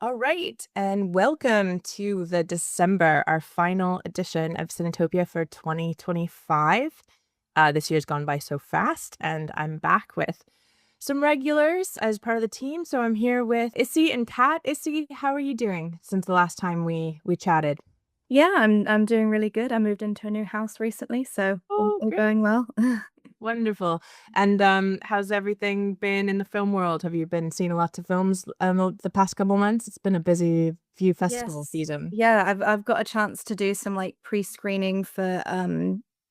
All right, and welcome to the December, our final edition of Cinetopia for 2025. This year's gone by so fast, and I'm back with some regulars as part of the team. So I'm here with Issy and Kat. Issy, how are you doing since the last time we chatted? Yeah, I'm doing really good. I moved into a new house recently, so Oh, all great. going well. Wonderful. And how's everything been in the film world? Have you been seeing lots of films the past couple months? It's been a busy few festival Yes. season. Yeah, I've got a chance to do some like pre-screening for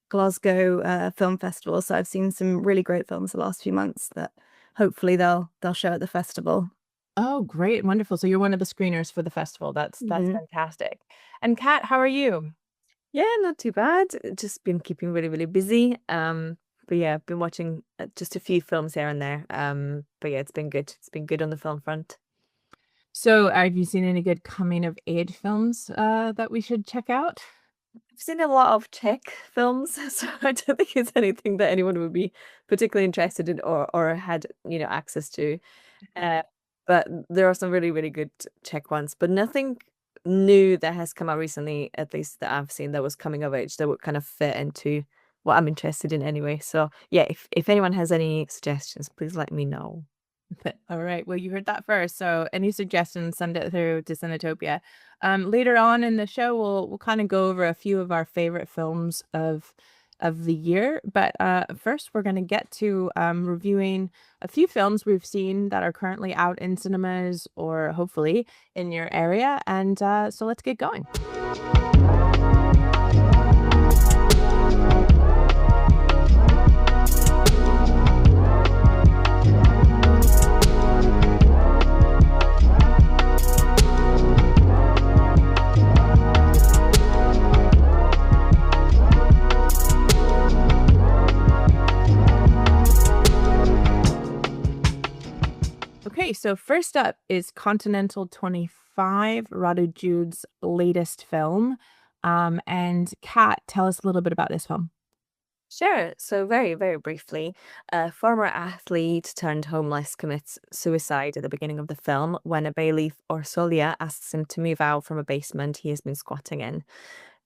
Glasgow Film Festival. So I've seen some really great films the last few months that hopefully they'll show at the festival. Oh, great. Wonderful. So you're one of the screeners for the festival. That's hmm fantastic. And Kat, how are you? Yeah, not too bad. Just been keeping really, really busy. But yeah, I've been watching just a few films here and there. But yeah, it's been good. It's been good on the film front. So have you seen any good coming of age films that we should check out? I've seen a lot of Czech films, so I don't think it's anything that anyone would be particularly interested in or had, access to. Uh, but there are some really, really good Czech ones, but nothing new that has come out recently, at least that I've seen, that was coming of age that would kind of fit into what I'm interested in anyway. So yeah, if anyone has any suggestions, please let me know. All right. Well, you heard that first. So any suggestions, send it through to Cinetopia. Later on in the show, we'll kind of go over a few of our favorite films of the year. But first, we're going to get to reviewing a few films we've seen that are currently out in cinemas or hopefully in your area. And so let's get going. Okay, so first up is Kontinental 25, Jude's latest film. And Kat, tell us a little bit about this film. Sure. So very, very briefly, a former athlete turned homeless commits suicide at the beginning of the film when a bailiff or Solia asks him to move out from a basement he has been squatting in.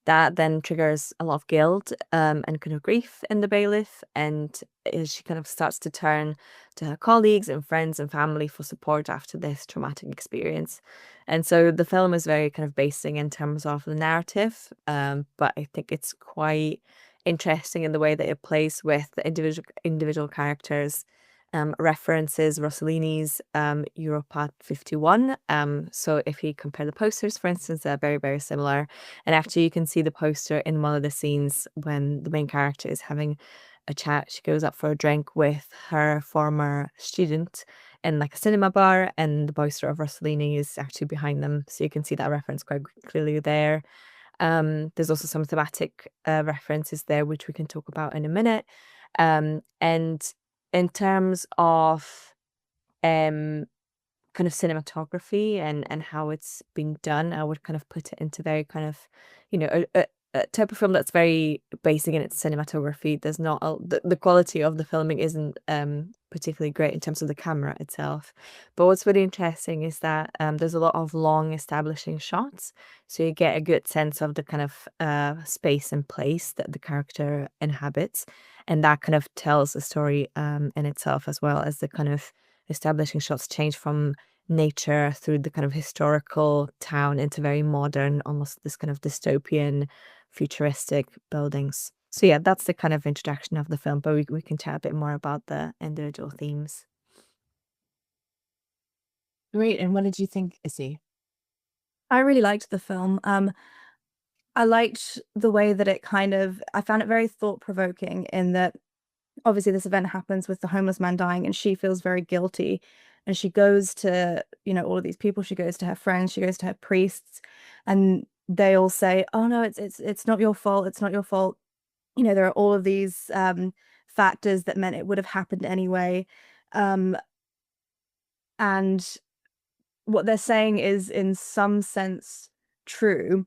That then triggers a lot of guilt and kind of grief in the bailiff, and she kind of starts to turn to her colleagues and friends and family for support after this traumatic experience. And so the film is very kind of basic in terms of the narrative, but I think it's quite interesting in the way that it plays with the individual characters. References Rossellini's Europat 51. So if you compare the posters, for instance, they're very, very similar. And actually, you can see the poster in one of the scenes when the main character is having a chat. She goes up for a drink with her former student in like a cinema bar, and the poster of Rossellini is actually behind them. So you can see that reference quite clearly there. There's also some thematic references there, which we can talk about in a minute. And in terms of kind of cinematography and how it's being done, I would kind of put it into very kind of, a type of film that's very basic in its cinematography. There's not the quality of the filming isn't particularly great in terms of the camera itself. But what's really interesting is that there's a lot of long establishing shots, so you get a good sense of the kind of space and place that the character inhabits, and that kind of tells the story in itself, as well as the kind of establishing shots change from nature through the kind of historical town into very modern, almost this kind of dystopian, futuristic buildings. So yeah, that's the kind of introduction of the film, but we can chat a bit more about the individual themes. Great. And what did you think, Issy? I really liked the film. I liked the way that I found it very thought-provoking in that obviously this event happens with the homeless man dying and she feels very guilty, and she goes to all of these people, she goes to her friends, she goes to her priests, and they all say, oh no, it's not your fault, it's not your fault. There are all of these factors that meant it would have happened anyway. um and what they're saying is in some sense true,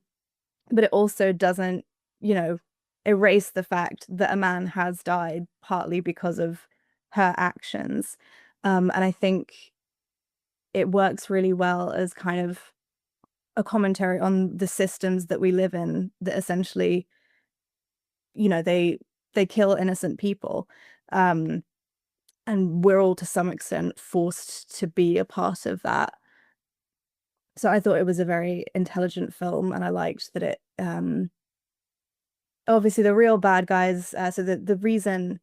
but it also doesn't, you know, erase the fact that a man has died partly because of her actions. And I think it works really well as kind of a commentary on the systems that we live in, that essentially, you know, they kill innocent people. And we're all to some extent forced to be a part of that. So I thought it was a very intelligent film, and I liked that it obviously the real bad guys, so the reason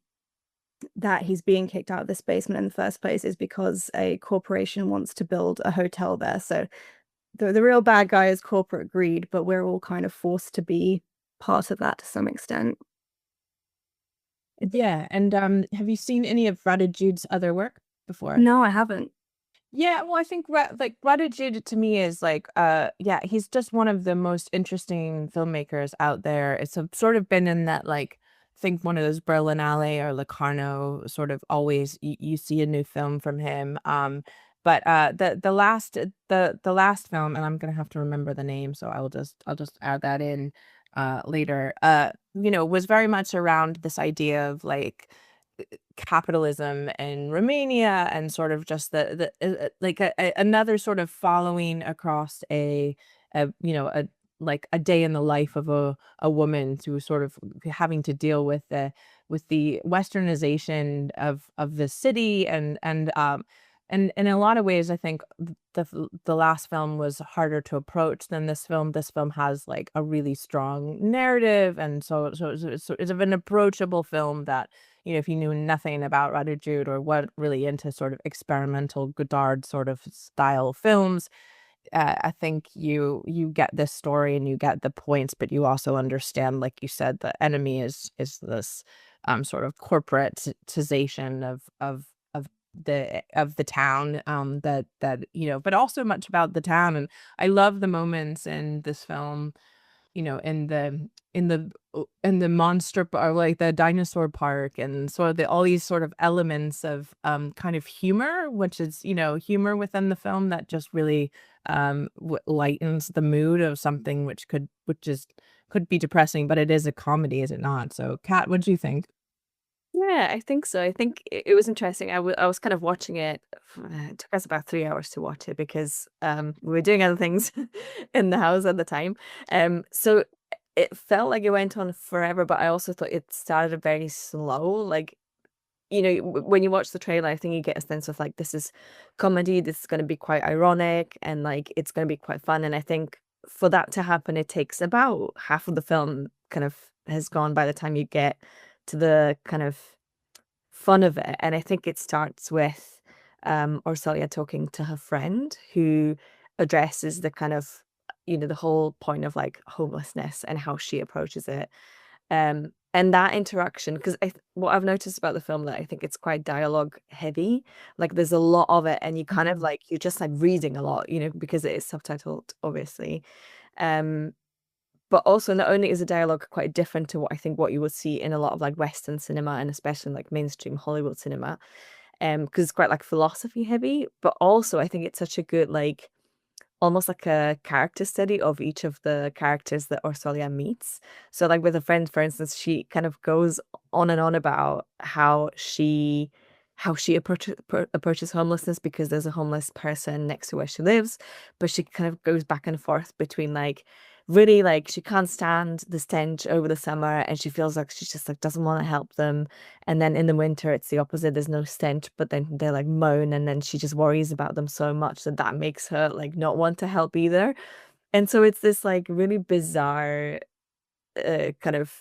that he's being kicked out of this basement in the first place is because a corporation wants to build a hotel there. So the real bad guy is corporate greed, but we're all kind of forced to be part of that to some extent. Yeah, and have you seen any of Jude's other work before? No, I haven't. Yeah, well, I think Jude to me is like, yeah, he's just one of the most interesting filmmakers out there. It's sort of been in that, like, I think one of those Berlinale or Locarno sort of always you see a new film from him. But the last film, and I'm gonna have to remember the name, so I'll just add that in later. You know, was very much around this idea of like capitalism in Romania, and sort of just like another sort of following across you know, a day in the life of a woman, to sort of having to deal with the westernization of the city, and in a lot of ways, I think the last film was harder to approach than this film. This film has like a really strong narrative, and so it's an approachable film that, you know, if you knew nothing about Jude or what really into sort of experimental Godard sort of style films, I think you get this story and you get the points, but you also understand, like you said, the enemy is this sort of corporatization of the town, that you know, but also much about the town. And I love the moments in this film, you know, in the monster, or like the dinosaur park, and sort of all these sort of elements of kind of humor, which is, you know, humor within the film that just really lightens the mood of something could be depressing, but it is a comedy, is it not? So Kat, what do you think? Yeah, I think so. I think it was interesting. I was kind of watching it. It took us about 3 hours to watch it because we were doing other things in the house at the time. So it felt like it went on forever, but I also thought it started very slow. Like, you know, when you watch the trailer, I think you get a sense of like, this is comedy, this is going to be quite ironic, and like it's going to be quite fun. And I think for that to happen, it takes about half of the film kind of has gone by the time you get to the kind of fun of it. And I think it starts with Orsolia talking to her friend, who addresses the kind of, you know, the whole point of like homelessness and how she approaches it. And that interaction, because what I've noticed about the film, that I think it's quite dialogue heavy. Like there's a lot of it, and you kind of like, you're just like reading a lot, you know, because it is subtitled, obviously. But also, not only is the dialogue quite different to what you would see in a lot of like Western cinema, and especially in like mainstream Hollywood cinema, because it's quite like philosophy heavy, but also I think it's such a good like, almost like a character study of each of the characters that Orsolia meets. So like with a friend, for instance, she kind of goes on and on about how she approaches homelessness, because there's a homeless person next to where she lives, but she kind of goes back and forth between like, really like she can't stand the stench over the summer, and she feels like she just like doesn't want to help them, and then in the winter it's the opposite, there's no stench, but then they like moan, and then she just worries about them so much that that makes her like not want to help either. And so it's this like really bizarre kind of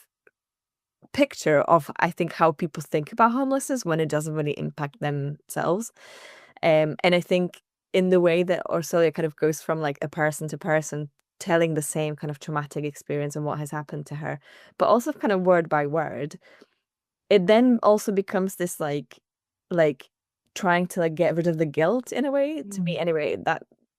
picture of, I think, how people think about homelessness when it doesn't really impact themselves. And I think in the way that Orsolia kind of goes from like a person to person, telling the same kind of traumatic experience and what has happened to her, but also kind of word by word, it then also becomes this like trying to like get rid of the guilt in a way, to me anyway.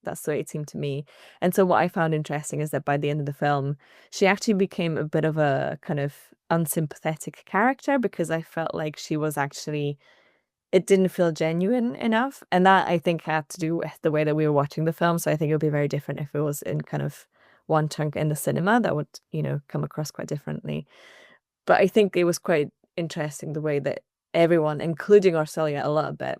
That's the way it seemed to me. And so what I found interesting is that by the end of the film, she actually became a bit of a kind of unsympathetic character, because I felt like she was actually, it didn't feel genuine enough. And that, I think, had to do with the way that we were watching the film. So I think it would be very different if it was in kind of one chunk in the cinema. That would, you know, come across quite differently. But I think it was quite interesting the way that everyone, including Orsolia a little bit,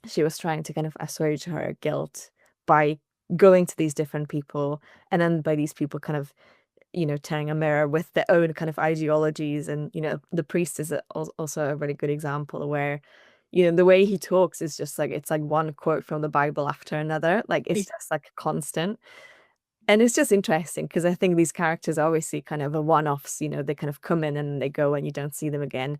she was trying to kind of assuage her guilt by going to these different people, and then by these people kind of, turning a mirror with their own kind of ideologies. And, the priest is also a really good example where, the way he talks is just like, it's like one quote from the Bible after another. Like, it's just like constant. And it's just interesting because I think these characters are obviously kind of a one-offs, they kind of come in and they go and you don't see them again.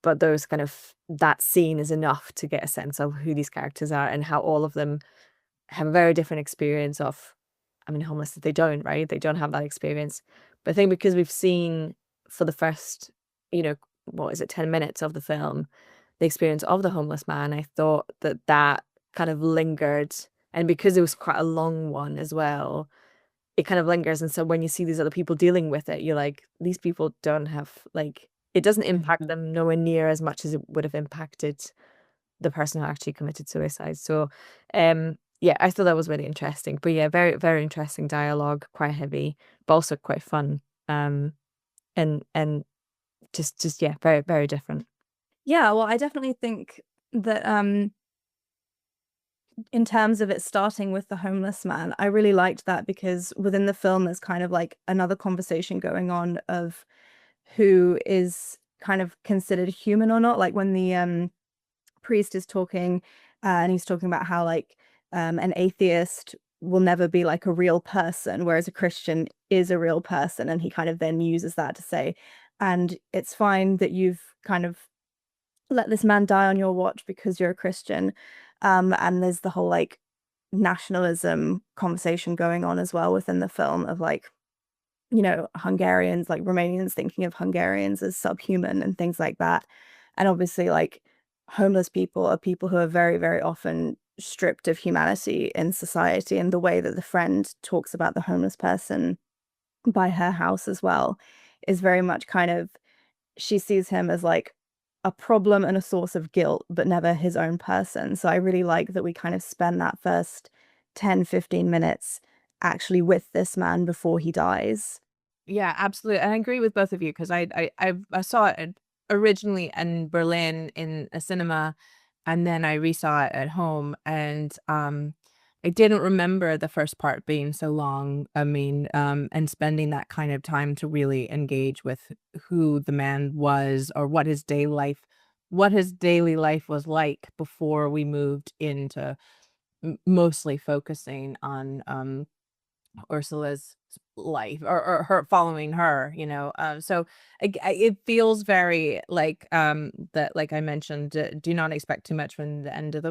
But that scene is enough to get a sense of who these characters are and how all of them have a very different experience of, I mean, homelessness, they don't, right? They don't have that experience. But I think because we've seen for the first, what is it, 10 minutes of the film, the experience of the homeless man, I thought that kind of lingered. And because it was quite a long one as well, it kind of lingers. And so when you see these other people dealing with it, you're like, these people don't have, like, it doesn't impact them nowhere near as much as it would have impacted the person who actually committed suicide. So, yeah, I thought that was really interesting. But yeah, very, very interesting dialogue, quite heavy, but also quite fun. And just yeah, very, very different. Yeah, well, I definitely think that in terms of it starting with the homeless man, I really liked that because within the film there's kind of like another conversation going on of who is kind of considered human or not. Like when the priest is talking, and he's talking about how like an atheist will never be like a real person, whereas a Christian is a real person, and he kind of then uses that to say, and it's fine that you've kind of let this man die on your watch because you're a Christian. And there's the whole like nationalism conversation going on as well within the film of like, Hungarians, like Romanians thinking of Hungarians as subhuman and things like that. And obviously, like, homeless people are people who are very, very often stripped of humanity in society. And the way that the friend talks about the homeless person by her house as well is very much kind of, she sees him as like a problem and a source of guilt, but never his own person. So I really like that we kind of spend that first 10-15 minutes actually with this man before he dies. Yeah, absolutely. And I agree with both of you because I saw it originally in Berlin in a cinema, and then I resaw it at home, and I didn't remember the first part being so long. I mean, and spending that kind of time to really engage with who the man was or what his daily life was like before we moved into mostly focusing on Ursula's life, or her following her, so it feels very like that, like I mentioned, do not expect too much from the end of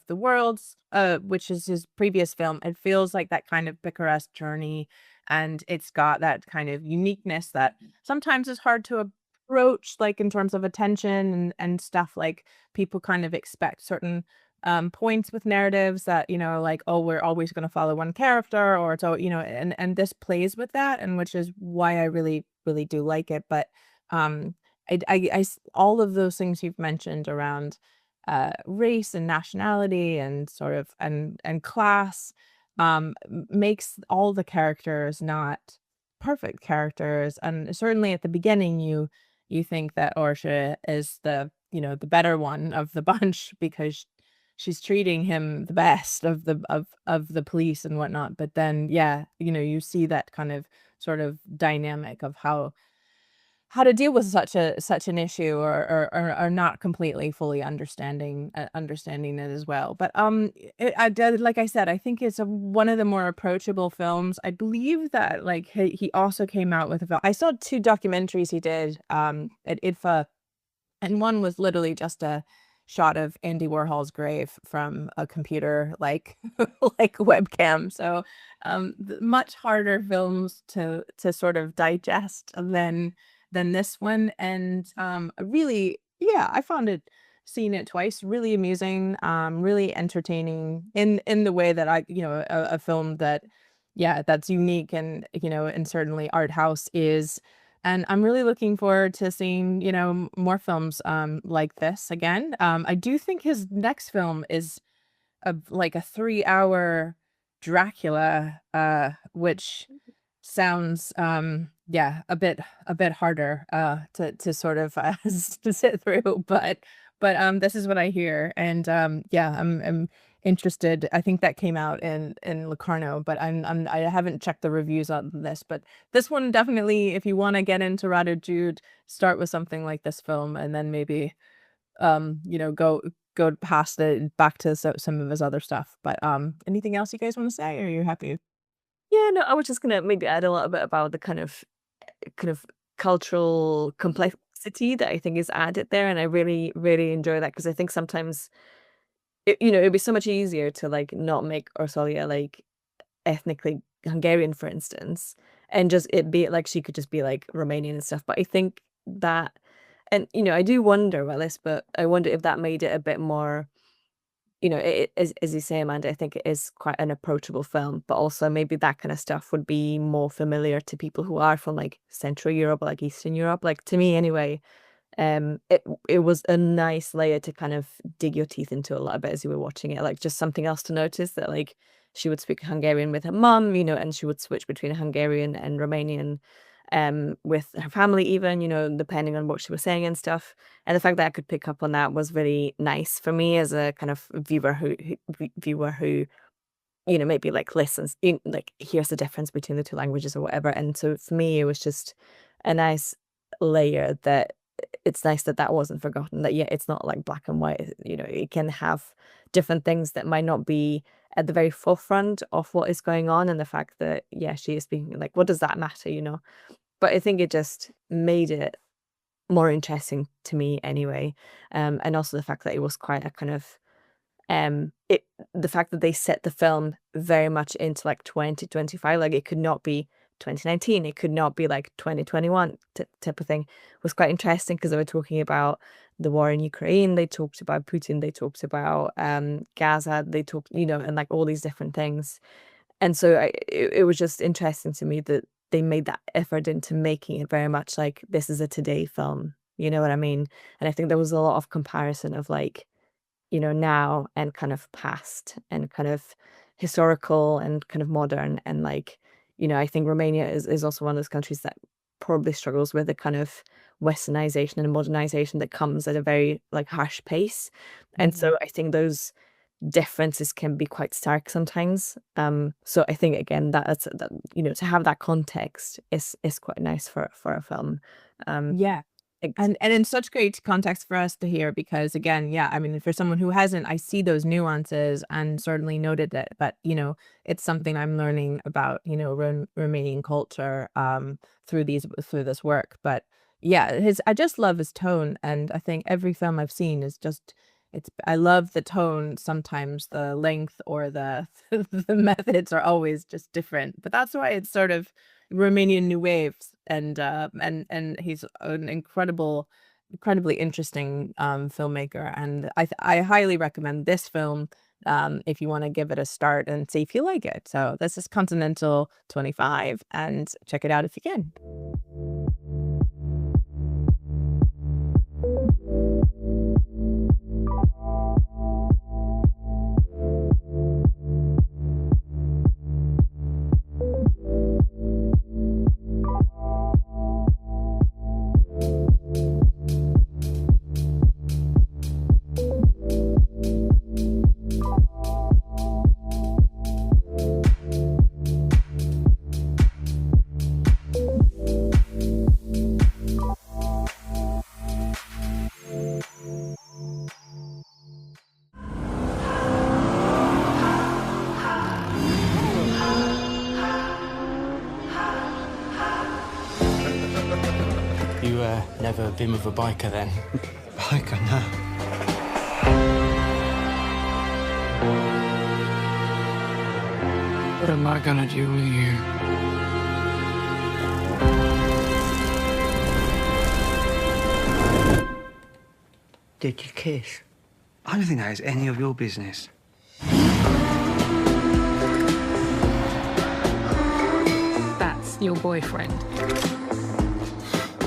the worlds, which is his previous film. It feels like that kind of picaresque journey, and it's got that kind of uniqueness that sometimes is hard to approach, like in terms of attention and stuff. Like people kind of expect certain points with narratives that, like, oh, we're always going to follow one character, or so, and this plays with that, and which is why I really, really do like it. But um, all of those things you've mentioned around race and nationality and sort of and class makes all the characters not perfect characters. And certainly at the beginning, you think that Orsha is the better one of the bunch because she's treating him the best of the police and whatnot. But then, yeah, you see that kind of sort of dynamic of how to deal with such an issue, or not completely fully understanding it as well. But I did, like I said, I think it's one of the more approachable films. I believe that like he also came out with a film. I saw two documentaries he did at IDFA, and one was literally just a shot of Andy Warhol's grave from a computer, like like webcam. So much harder films to sort of digest than this one. And really, yeah, I found it, seeing it twice, really amusing, really entertaining in the way that a film that, yeah, that's unique, and certainly art house is. And I'm really looking forward to seeing, more films like this again. I do think his next film is like a 3-hour Dracula, which sounds yeah, a bit harder to sort of to sit through, but this is what I hear, and yeah, I'm interested. I think that came out in Locarno, but I haven't checked the reviews on this, but this one definitely, if you want to get into Rado Jude, start with something like this film, and then maybe go past it back to some of his other stuff. But anything else you guys want to say, or are you happy? Yeah, no, I was just gonna maybe add a little bit about the kind of cultural complexity that I think is added there, and I really, really enjoy that because I think sometimes it'd be so much easier to like not make Orsolia like ethnically Hungarian, for instance, and just it be like she could just be like Romanian and stuff. But I think that, and I do wonder about this, but I wonder if that made it a bit more, as you say, Amanda, I think it is quite an approachable film, but also maybe that kind of stuff would be more familiar to people who are from like Central Europe or like Eastern Europe. Like to me anyway, it was a nice layer to kind of dig your teeth into a little bit as you were watching it. Like just something else to notice, that like she would speak Hungarian with her mum, and she would switch between Hungarian and Romanian with her family even, depending on what she was saying and stuff. And the fact that I could pick up on that was really nice for me as a kind of viewer who maybe like listens, like hears the difference between the two languages or whatever. And so for me, it was just a nice layer that it's nice that that wasn't forgotten, that it's not like black and white, it can have different things that might not be at the very forefront of what is going on. And the fact that, she is speaking, like, what does that matter, But I think it just made it more interesting to me anyway. And also the fact that it was quite a kind of, the fact that they set the film very much into like 2025, like it could not be 2019, it could not be like 2021 type of thing, was quite interesting because they were talking about the war in Ukraine, they talked about Putin, they talked about Gaza, they talked, and like all these different things. And so it was just interesting to me that they made that effort into making it very much like this is a today film, you know what I mean? And I think there was a lot of comparison of like, now and kind of past and kind of historical and kind of modern. And like, I think Romania is also one of those countries that probably struggles with the kind of westernization and modernization that comes at a very like harsh pace. And so I think those differences can be quite stark sometimes. So I think again that to have that context is quite nice for a film. And in such great context for us to hear, because again, I mean, for someone who hasn't, I see those nuances and certainly noted it, but it's something I'm learning about, Romanian culture through this work. But I just love his tone, and I think every film I've seen is just, I love the tone. Sometimes the length or the the methods are always just different, but that's why it's sort of Romanian new waves, and he's an incredibly interesting filmmaker, and I highly recommend this film if you want to give it a start and see if you like it. So this is Kontinental 25, and check it out if you can. Never been with a biker then? Biker, no. What am I gonna do with you? Did you kiss? I don't think that is any of your business. That's your boyfriend.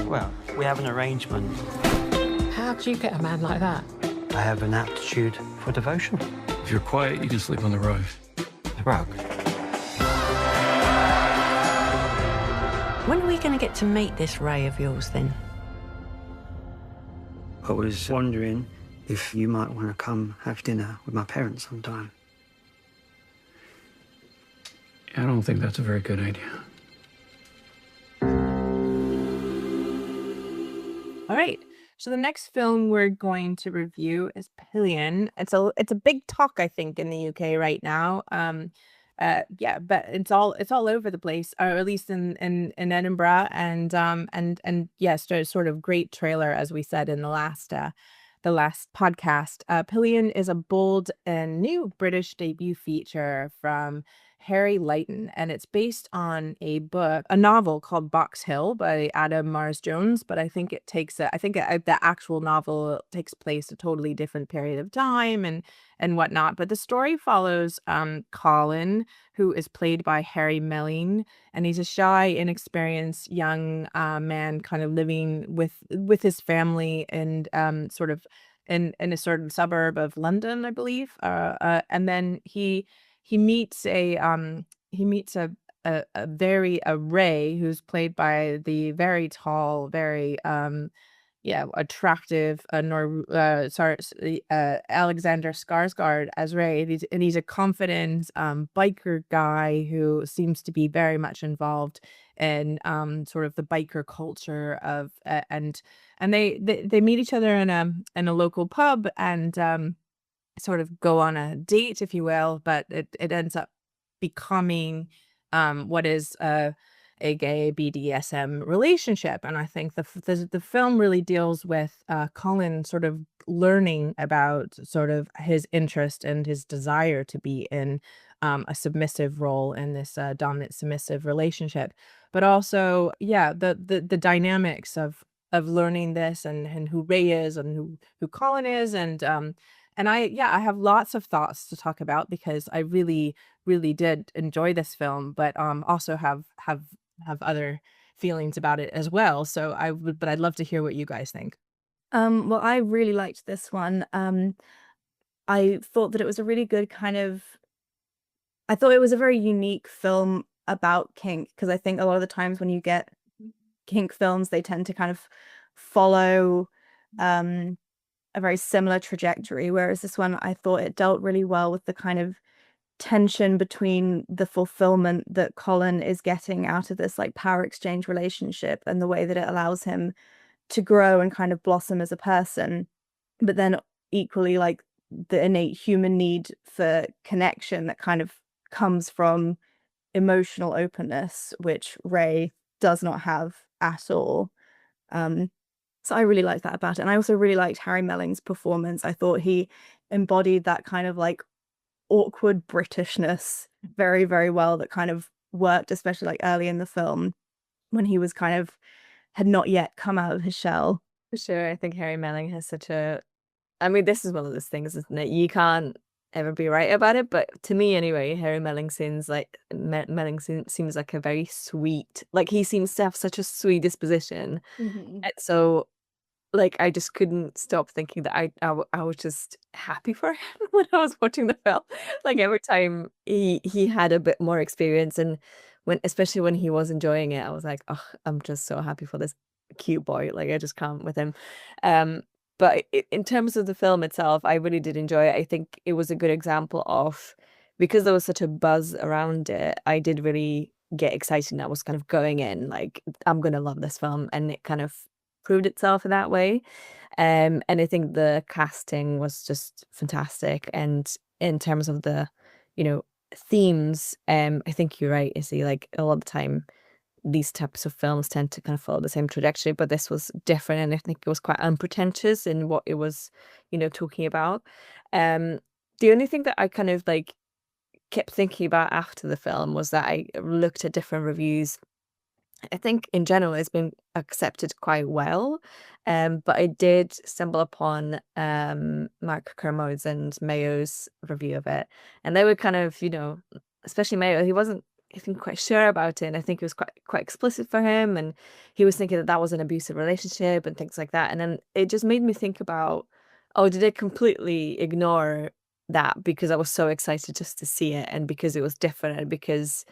Well, we have an arrangement. How do you get a man like that? I have an aptitude for devotion. If you're quiet, you can sleep on the rug. The rug. When are we going to get to meet this Ray of yours, then? I was wondering if you might want to come have dinner with my parents sometime. I don't think that's a very good idea. All right. So the next film we're going to review is Pillion. It's a big talk, I think, in the UK right now. Yeah, but it's all over the place, or at least in Edinburgh, and yes, there's sort of great trailer, as we said in the last podcast. Pillion is a bold and new British debut feature from Harry Lighton, and it's based on a novel called Box Hill by Adam Mars Jones. But I think the actual novel takes place a totally different period of time and whatnot. But the story follows Colin, who is played by Harry Melling, and he's a shy, inexperienced young man, kind of living with his family and sort of in a certain suburb of London, I believe. And then he meets a Ray, who's played by the very tall, very attractive Alexander Skarsgård as Ray. And he's a confident biker guy who seems to be very much involved in sort of the biker culture of and they meet each other in a local pub and sort of go on a date, if you will, but it ends up becoming what is a gay BDSM relationship. And I think the film really deals with Colin sort of learning about sort of his interest and his desire to be in a submissive role in this dominant submissive relationship, but also the dynamics of learning this and who Ray is and who Colin is and I have lots of thoughts to talk about because I really, really did enjoy this film, but also have other feelings about it as well. So but I'd love to hear what you guys think. Well, I really liked this one. I thought that it was a really good I thought it was a very unique film about kink, because I think a lot of the times when you get kink films, they tend to kind of follow a very similar trajectory, whereas this one, I thought it dealt really well with the kind of tension between the fulfillment that Colin is getting out of this like power exchange relationship and the way that it allows him to grow and kind of blossom as a person, but then equally like the innate human need for connection that kind of comes from emotional openness, which Ray does not have at all. So I really liked that about it. And I also really liked Harry Melling's performance. I thought he embodied that kind of like awkward Britishness very, very well, that kind of worked, especially like early in the film when he was had not yet come out of his shell. For sure. I think Harry Melling has this is one of those things, isn't it? You can't ever be right about it, but to me anyway, Harry Melling seems like a very sweet, like he seems to have such a sweet disposition. Mm-hmm. And so like I just couldn't stop thinking that I was just happy for him when I was watching the film. Like every time he had a bit more experience, and especially when he was enjoying it, I was like, oh, I'm just so happy for this cute boy. Like I just can't with him. But in terms of the film itself, I really did enjoy it. I think it was a good example of, because there was such a buzz around it, I did really get excited, and I was kind of going in like, I'm gonna love this film, and it kind of proved itself in that way. And I think the casting was just fantastic. And in terms of the, themes, I think you're right, Izzy, like a lot of the time these types of films tend to kind of follow the same trajectory, but this was different, and I think it was quite unpretentious in what it was, talking about. The only thing that I kind of like kept thinking about after the film was that I looked at different reviews. I think in general it's been accepted quite well, but I did stumble upon Mark Kermode's and Mayo's review of it, and they were kind of, especially Mayo, he wasn't, I think, quite sure about it, and I think it was quite explicit for him, and he was thinking that was an abusive relationship and things like that. And then it just made me think about, oh, did I completely ignore that because I was so excited just to see it, and because it was different, and because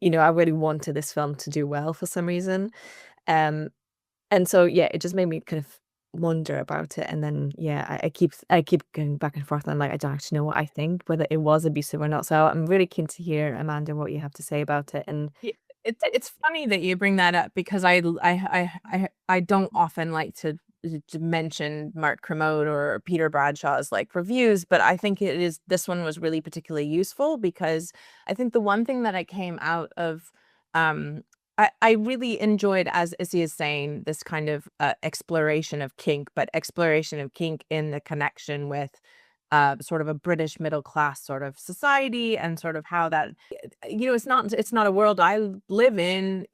I really wanted this film to do well for some reason. And so, yeah, it just made me kind of wonder about it, and then I keep going back and forth, and I'm like, I don't actually know what I think, whether it was abusive or not. So I'm really keen to hear, Amanda, what you have to say about it. And It's funny that you bring that up because I don't often like to mention Mark Kermode or Peter Bradshaw's like reviews, but I think this one was really particularly useful because I think the one thing that I came out of I really enjoyed, as Issy is saying, this kind of exploration of kink, but exploration of kink in the connection with sort of a British middle class sort of society and sort of how that it's not a world I live in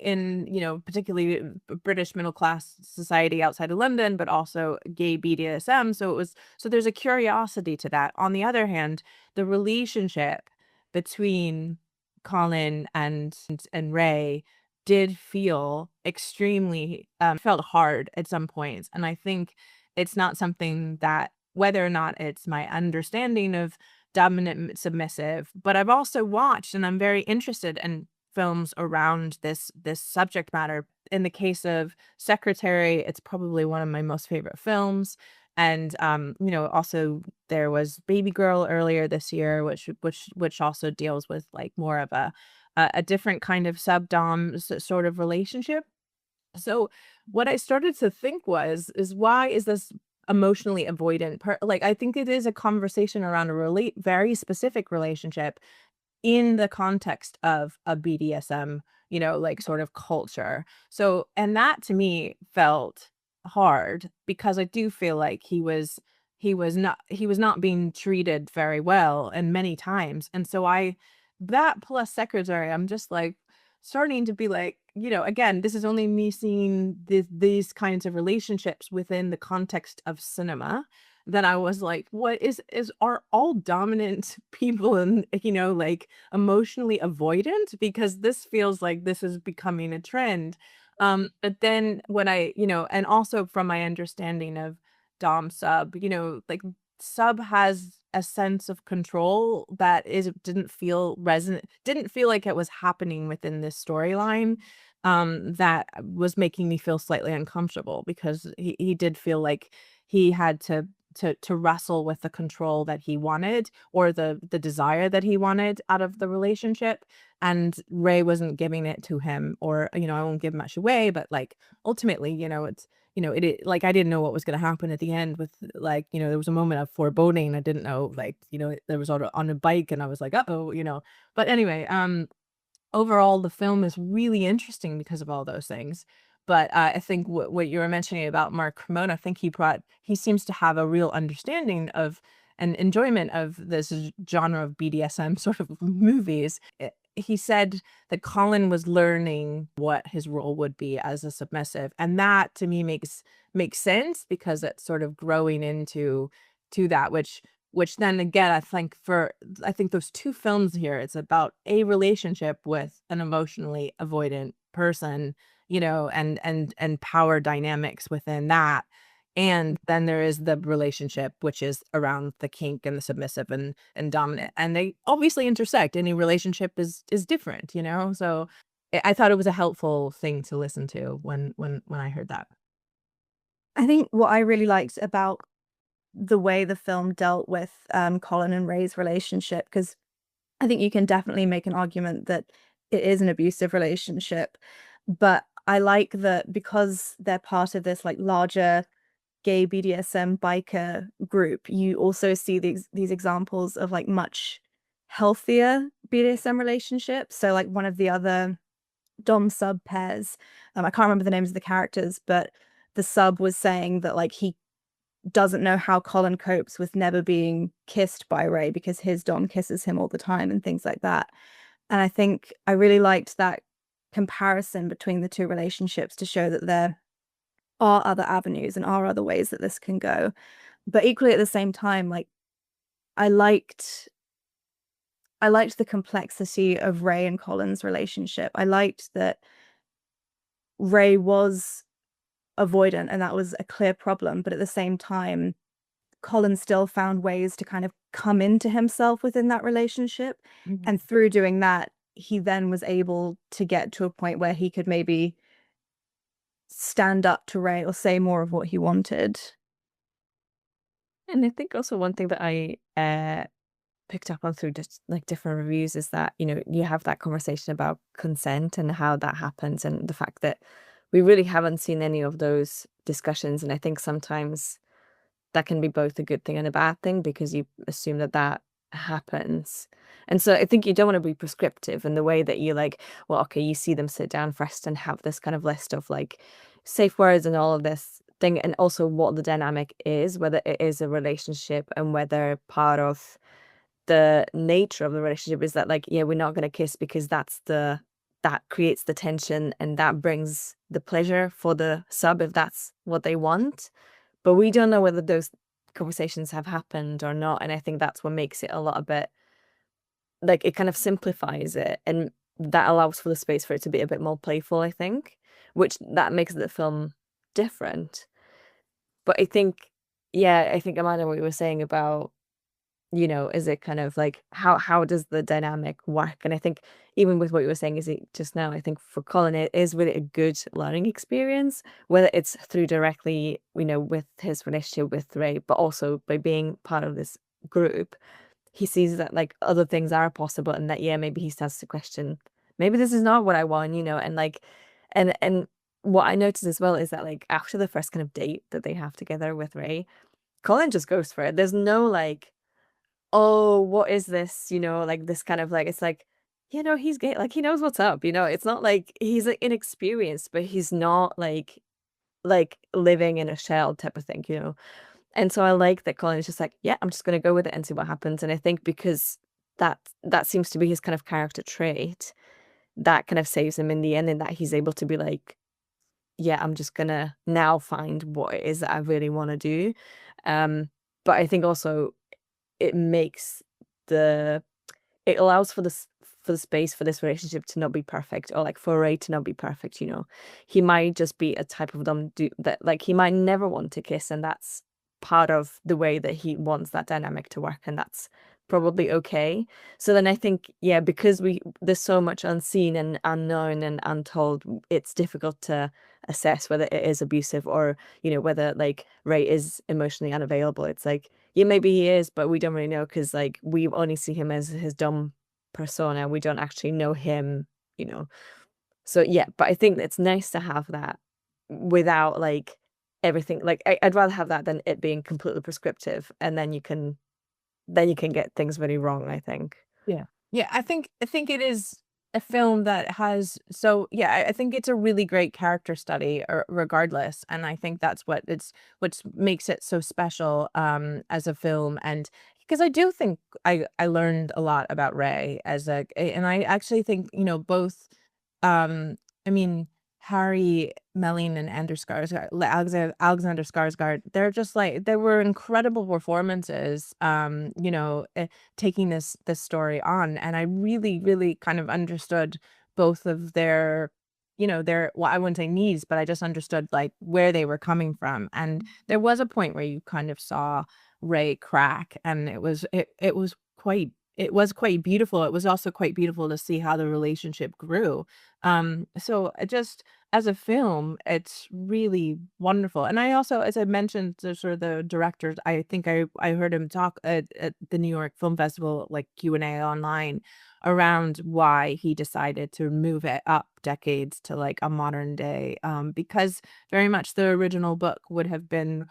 particularly British middle class society outside of London, but also gay BDSM. So there's a curiosity to that. On the other hand, the relationship between Colin and Ray did feel extremely felt hard at some points, and I think it's not something that, whether or not it's my understanding of dominant submissive, but I've also watched and I'm very interested in films around this subject matter. In the case of Secretary, it's probably one of my most favorite films. And also there was Baby Girl earlier this year, which also deals with like more of a different kind of sub-dom sort of relationship. So what I started to think is why is this emotionally avoidant like I think it is a conversation around a very specific relationship in the context of a BDSM, like sort of culture. So, and that to me felt hard because I do feel like he was not being treated very well and many times. And so that plus Secretary, I'm just like starting to be like, again, this is only me seeing these kinds of relationships within the context of cinema. Then I was like, what are all dominant people and like emotionally avoidant? Because this feels like this is becoming a trend. But then when and also from my understanding of Dom sub, like sub has a sense of control that didn't feel resonant, didn't feel like it was happening within this storyline. That was making me feel slightly uncomfortable because he did feel like he had to wrestle with the control that he wanted or the desire that he wanted out of the relationship, and Ray wasn't giving it to him. Or I won't give much away, but like ultimately it's like I didn't know what was going to happen at the end with like there was a moment of foreboding. I didn't know, like there was on a bike and I was like, uh-oh, but anyway, overall, the film is really interesting because of all those things. But I think what you were mentioning about Mark Kermode, I think he seems to have a real understanding of and enjoyment of this genre of BDSM sort of movies. He said that Colin was learning what his role would be as a submissive, and that to me makes sense because it's sort of growing into that, which then again, I think those two films here, it's about a relationship with an emotionally avoidant person, and power dynamics within that. And then there is the relationship, which is around the kink and the submissive and dominant. And they obviously intersect. Any relationship is different, So I thought it was a helpful thing to listen to when I heard that. I think what I really liked about the way the film dealt with Colin and Ray's relationship, because I think you can definitely make an argument that it is an abusive relationship, but I like that because they're part of this like larger gay BDSM biker group, you also see these examples of like much healthier BDSM relationships. So like one of the other dom sub pairs, I can't remember the names of the characters, but the sub was saying that like he doesn't know how Colin copes with never being kissed by Ray because his dom kisses him all the time and things like that. And I think I really liked that comparison between the two relationships to show that there are other avenues and are other ways that this can go. But equally at the same time, like I liked the complexity of Ray and Colin's relationship. I liked that Ray was avoidant and that was a clear problem, but at the same time Colin still found ways to kind of come into himself within that relationship. Mhm. And through doing that, he then was able to get to a point where he could maybe stand up to Ray or say more of what he wanted. And I think also one thing that I picked up on through just like different reviews is that, you know, you have that conversation about consent and how that happens, and the fact that we really haven't seen any of those discussions. And I think sometimes that can be both a good thing and a bad thing, because you assume that that happens. And so I think you don't want to be prescriptive in the way that you like, well, okay, you see them sit down first and have this kind of list of like safe words and all of this thing, and also what the dynamic is, whether it is a relationship, and whether part of the nature of the relationship is that like, yeah, we're not going to kiss because that creates the tension and that brings the pleasure for the sub if that's what they want. But we don't know whether those conversations have happened or not. And I think that's what makes it a lot a bit like, it kind of simplifies it, and that allows for the space for it to be a bit more playful, I think, which that makes the film different. But I think, yeah, I think, Amanda, what you were saying about, you know, is it kind of like how does the dynamic work? And I think even with what you were saying is it just now, I think for Colin, it is really a good learning experience, whether it's through directly, you know, with his relationship with Ray, but also by being part of this group, he sees that like other things are possible, and that, yeah, maybe he starts to question, maybe this is not what I want, you know, and like, and what I noticed as well is that like after the first kind of date that they have together with Ray, Colin just goes for it. There's no like, oh, what is this? You know, like this kind of like, it's like, you know, he's gay. Like he knows what's up. You know, it's not like he's like inexperienced, but he's not like living in a shell type of thing, you know. And so I like that Colin is just like, yeah, I'm just gonna go with it and see what happens. And I think because that seems to be his kind of character trait, that kind of saves him in the end, and that he's able to be like, yeah, I'm just gonna now find what it is that I really want to do. But I think also it makes the it allows for this for the space for this relationship to not be perfect, or like for Ray to not be perfect, you know. He might just be a type of dumb dude that like he might never want to kiss, and that's part of the way that he wants that dynamic to work, and that's probably okay. So then I think, yeah, because there's so much unseen and unknown and untold, it's difficult to assess whether it is abusive, or, you know, whether like Ray is emotionally unavailable. It's like, yeah, maybe he is, but we don't really know, because like we only see him as his dumb persona. We don't actually know him, you know. So yeah, but I think it's nice to have that without like everything. Like I'd rather have that than it being completely prescriptive, and then you can get things very wrong, I think. Yeah. Yeah, I think it is a film that has, so yeah, I think it's a really great character study regardless, and I think that's what makes it so special as a film. And because I do think I learned a lot about Ray and I actually think, you know, both I mean, Harry Melling and Alexander Skarsgård, they're just like, they were incredible performances, you know, taking this story on. And I really, really kind of understood both of their, you know, their, well, I wouldn't say needs, but I just understood like where they were coming from. And there was a point where you kind of saw Ray crack, and it was quite beautiful. It was also quite beautiful to see how the relationship grew. So just as a film, it's really wonderful. And I also, as I mentioned, the sort of the directors, I think I heard him talk at the New York Film Festival, like Q&A online, around why he decided to move it up decades to like a modern day, because very much the original book would have been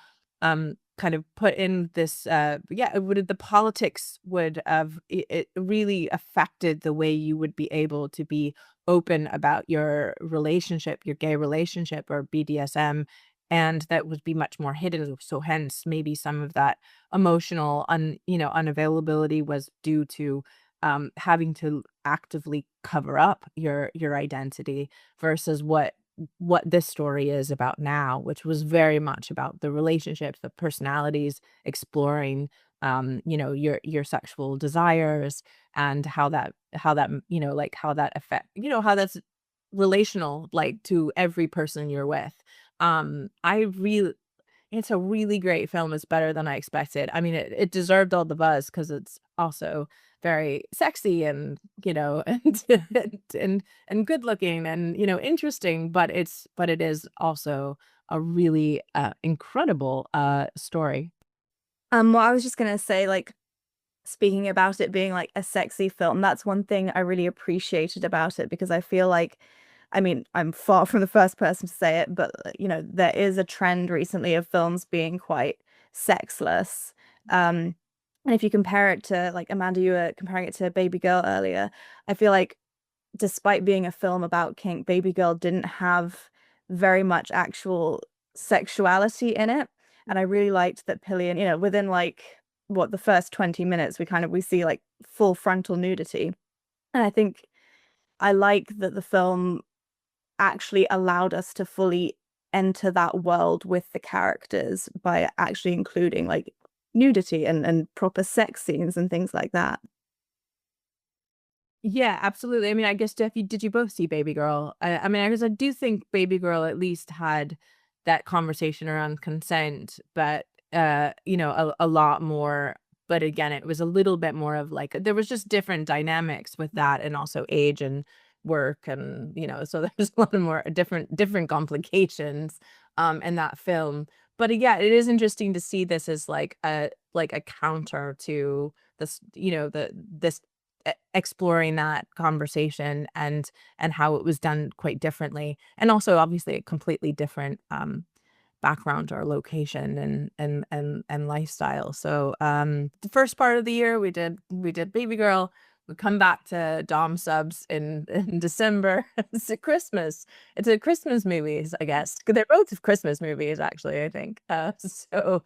kind of put in this the politics would have, it really affected the way you would be able to be open about your relationship, your gay relationship or BDSM, and that would be much more hidden. So hence maybe some of that emotional unavailability was due to having to actively cover up your identity, versus what this story is about now, which was very much about the relationships, the personalities, exploring your sexual desires, and how that like how that affect, how that's relational, like to every person you're with. I really, It's a really great film. It's better than I expected. I mean, it deserved all the buzz because it's also very sexy and, and good looking and, interesting, but it is also a really incredible story. Well, I was just gonna say, like, speaking about it being like a sexy film, that's one thing I really appreciated about it, because I feel like, I mean, I'm far from the first person to say it, but there is a trend recently of films being quite sexless. And if you compare it to, like, Amanda, you were comparing it to Baby Girl earlier, I feel like despite being a film about kink, Baby Girl didn't have very much actual sexuality in it. And I really liked that Pillion, within like the first 20 minutes, we see like full frontal nudity. And I think I like that the film actually allowed us to fully enter that world with the characters by actually including like nudity and proper sex scenes and things like that. Yeah, absolutely. I mean, I guess, Jeff, did you both see Baby Girl? I mean, I guess I do think Baby Girl at least had that conversation around consent, but a lot more. But again, it was a little bit more of like there was just different dynamics with that, and also age and work, and so there's a lot of more different complications in that film. But yeah, it is interesting to see this as like a counter to this, this exploring that conversation and how it was done quite differently, and also obviously a completely different background or location and lifestyle. So the first part of the year we did Baby Girl. We come back to Dom Subs in December. It's a Christmas movies, I guess. They're both Christmas movies, actually, I think. So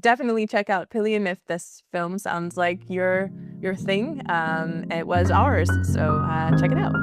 definitely check out Pillion if this film sounds like your thing. It was ours, so check it out.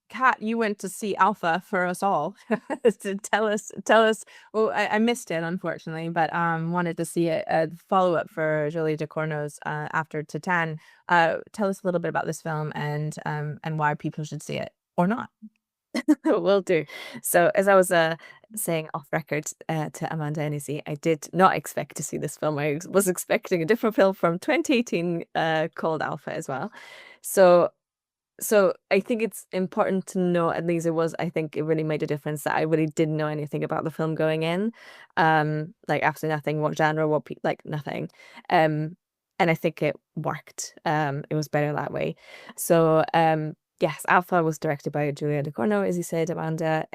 Kat, you went to see Alpha for us all. To tell us. Well, I missed it, unfortunately, but wanted to see a follow up for Julie Ducournau's After Titan. Tell us a little bit about this film and why people should see it or not. Will do. So, as I was saying off record to Amanda and Izzy, I did not expect to see this film. I was expecting a different film from 2018 called Alpha as well. So I think it's important to know, at least I think it really made a difference that I really didn't know anything about the film going in. Like absolutely nothing, what genre, like nothing. And I think it worked. It was better that way. So yes, Alpha was directed by Julia Ducournau, as you said, Amanda.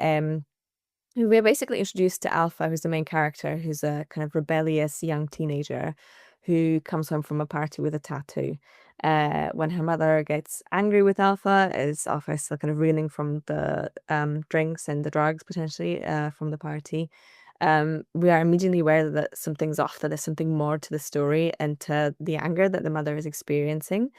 We're basically introduced to Alpha, who's the main character, who's a kind of rebellious young teenager who comes home from a party with a tattoo. When her mother gets angry with Alpha, is Alpha is still kind of reeling from the drinks and the drugs potentially from the party. We are immediately aware that something's off, that there's something more to the story and to the anger that the mother is experiencing.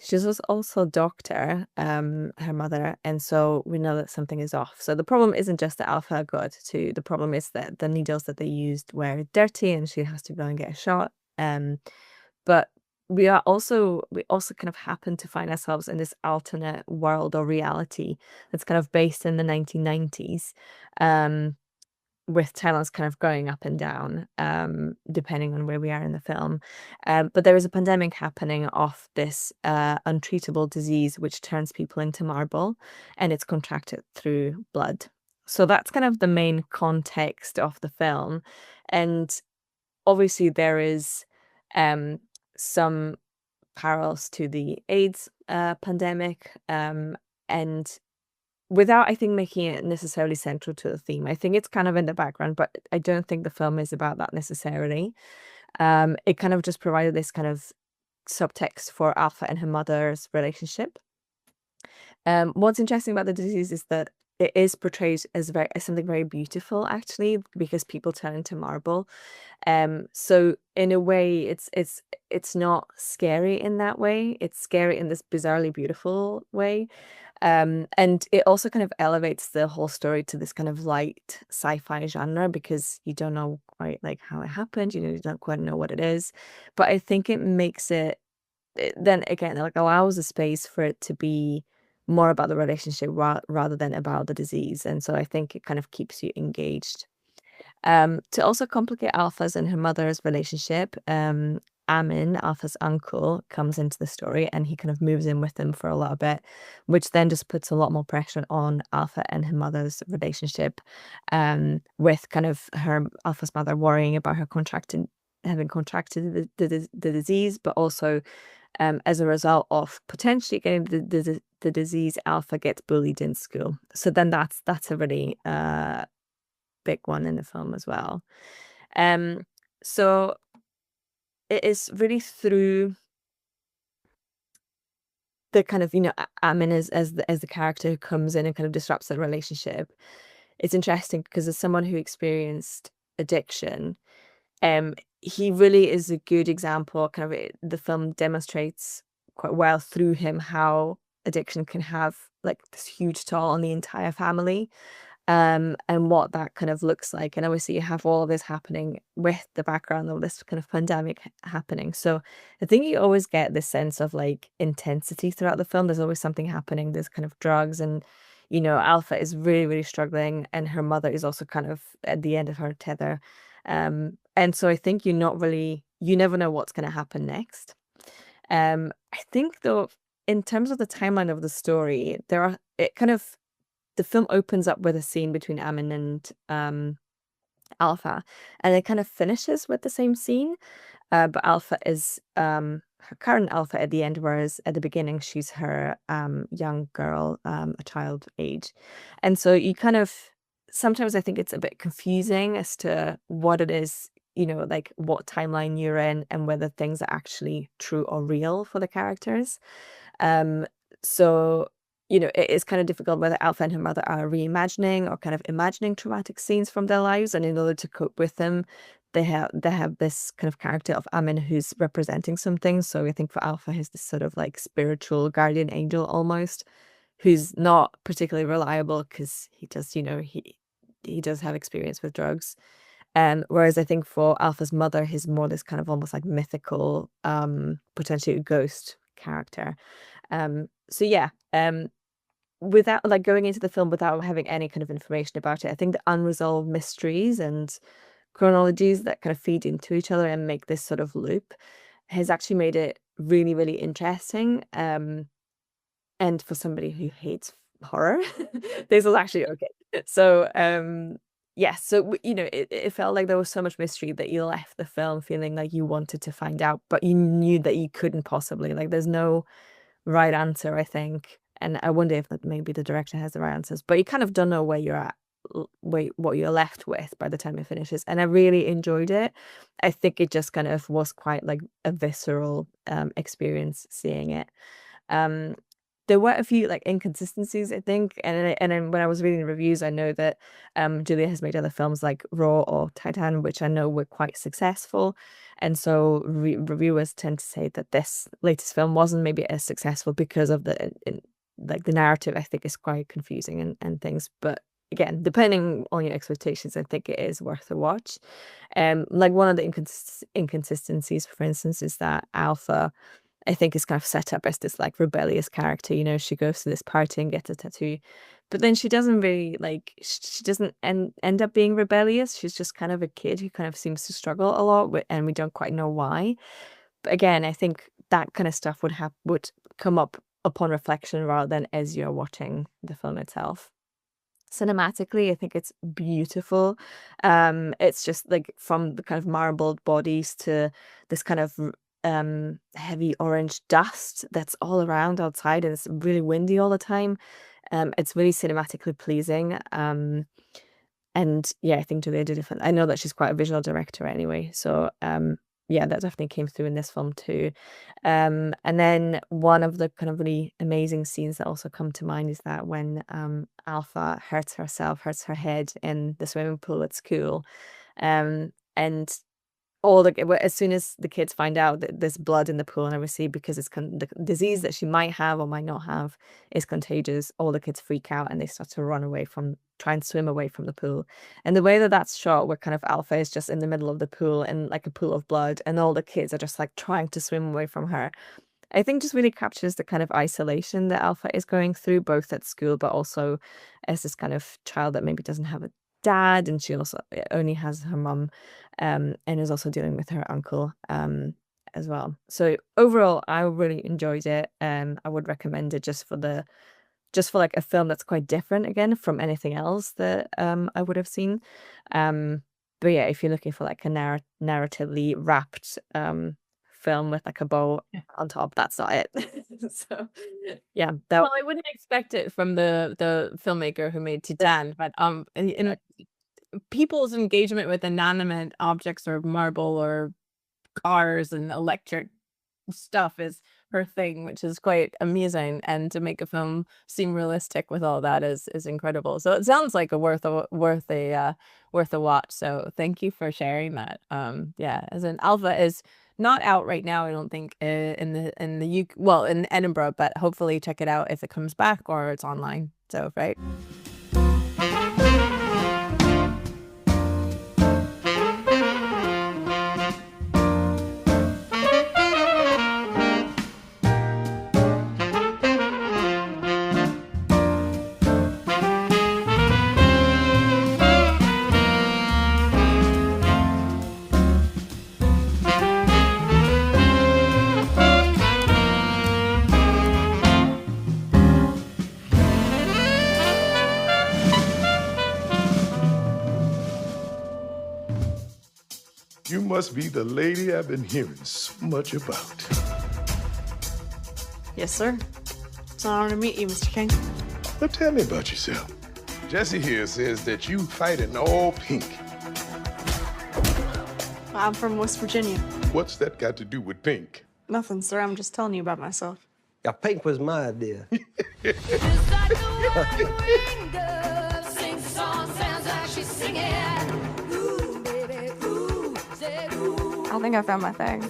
She's also a doctor, her mother, and so we know that something is off. So the problem isn't just that Alpha got a tattoo. The problem is that the needles that they used were dirty and she has to go and get a shot. But we also kind of happen to find ourselves in this alternate world or reality that's kind of based in the 1990s, with talents kind of going up and down, depending on where we are in the film. But there is a pandemic happening of this untreatable disease which turns people into marble, and it's contracted through blood. So that's kind of the main context of the film. And obviously there is some parallels to the AIDS pandemic, and without, I think, making it necessarily central to the theme. I think it's kind of in the background, but I don't think the film is about that necessarily. It kind of just provided this kind of subtext for Alpha and her mother's relationship. What's interesting about the disease is that it is portrayed as something very beautiful, actually, because people turn into marble. So in a way, it's not scary in that way. It's scary in this bizarrely beautiful way. And it also kind of elevates the whole story to this kind of light sci-fi genre, because you don't know quite like how it happened, you don't quite know what it is. But I think it makes it then again, like, allows a space for it to be more about the relationship rather than about the disease. And so I think it kind of keeps you engaged. To also complicate Alpha's and her mother's relationship, Amin, Alpha's uncle, comes into the story, and he kind of moves in with them for a little bit, which then just puts a lot more pressure on Alpha and her mother's relationship, with kind of Alpha's mother worrying about her having contracted the disease, but also as a result of potentially getting the disease, Alpha gets bullied in school. So then that's a really big one in the film as well. So it is really through the kind of, Amin as the character who comes in and kind of disrupts the relationship. It's interesting because as someone who experienced addiction, he really is a good example. Kind of the film demonstrates quite well through him how addiction can have like this huge toll on the entire family, and what that kind of looks like. And obviously you have all of this happening with the background of this kind of pandemic happening. So I think you always get this sense of like intensity throughout the film. There's always something happening. There's kind of drugs, and Alpha is really, really struggling, and her mother is also kind of at the end of her tether. And so I think you never know what's going to happen next. I think though, in terms of the timeline of the story, the film opens up with a scene between Amin and Alpha, and it kind of finishes with the same scene. But Alpha is her current Alpha at the end, whereas at the beginning she's her young girl, a child age. And so you kind of sometimes I think it's a bit confusing as to what it is, like what timeline you're in and whether things are actually true or real for the characters. So it is kind of difficult whether Alpha and her mother are reimagining or kind of imagining traumatic scenes from their lives, and in order to cope with them, they have this kind of character of Amin who's representing something. So I think for Alpha, he's this sort of like spiritual guardian angel almost, who's not particularly reliable because he does, he does have experience with drugs. Whereas I think for Alpha's mother, he's more this kind of almost like mythical, potentially a ghost character. So yeah, without like going into the film without having any kind of information about it, I think the unresolved mysteries and chronologies that kind of feed into each other and make this sort of loop has actually made it really, really interesting. And for somebody who hates horror, this was actually okay. So so it felt like there was so much mystery that you left the film feeling like you wanted to find out, but you knew that you couldn't possibly. Like, there's no right answer, I think. And I wonder if that maybe the director has the right answers, but you kind of don't know where you're at, what you're left with by the time it finishes. And I really enjoyed it. I think it just kind of was quite like a visceral experience seeing it. There were a few like inconsistencies, I think, and then when I was reading the reviews, I know that Julia has made other films like Raw or Titan, which I know were quite successful, and so reviewers tend to say that this latest film wasn't maybe as successful because of the narrative. I think is quite confusing and things, but again, depending on your expectations, I think it is worth a watch. Like one of the inconsistencies, for instance, is that Alpha, I think, is kind of set up as this like rebellious character. She goes to this party and gets a tattoo, but then she doesn't really she doesn't end up being rebellious. She's just kind of a kid who kind of seems to struggle a lot and we don't quite know why. But again, I think that kind of stuff would come up upon reflection rather than as you're watching the film itself. Cinematically, I think it's beautiful. It's just like from the kind of marbled bodies to this kind of heavy orange dust that's all around outside, and it's really windy all the time. It's really cinematically pleasing. And yeah, I think Julia did I know that she's quite a visual director anyway, so yeah, that definitely came through in this film too. And then one of the kind of really amazing scenes that also come to mind is that when Alpha hurts her head in the swimming pool at school, and as soon as the kids find out that there's blood in the pool, and obviously because it's the disease that she might have or might not have is contagious, all the kids freak out and they start to try and swim away from the pool. And the way that that's shot, where kind of Alpha is just in the middle of the pool in like a pool of blood, and all the kids are just like trying to swim away from her, I think just really captures the kind of isolation that Alpha is going through, both at school, but also as this kind of child that maybe doesn't have a dad, and she also only has her mum, and is also dealing with her uncle as well. So overall, I really enjoyed it. I would recommend it just for like a film that's quite different again from anything else that I would have seen. But yeah, if you're looking for like a narratively wrapped film with like a bow on top, that's not it. So yeah, Well, I wouldn't expect it from the filmmaker who made Titan, but people's engagement with inanimate objects or marble or cars and electric stuff is her thing, which is quite amusing. And to make a film seem realistic with all that is incredible. So it sounds like worth a watch. So thank you for sharing that. Yeah, as an Alpha is not out right now, I don't think, in the UK, well, in Edinburgh, but hopefully check it out if it comes back or it's online. So right. You must be the lady I've been hearing so much about. Yes, sir. It's an honor to meet you, Mr. King. Now tell me about yourself. Jesse here says that you fight in all pink. I'm from West Virginia. What's that got to do with pink? Nothing, sir. I'm just telling you about myself. Yeah, pink was my idea. I think I found my thing.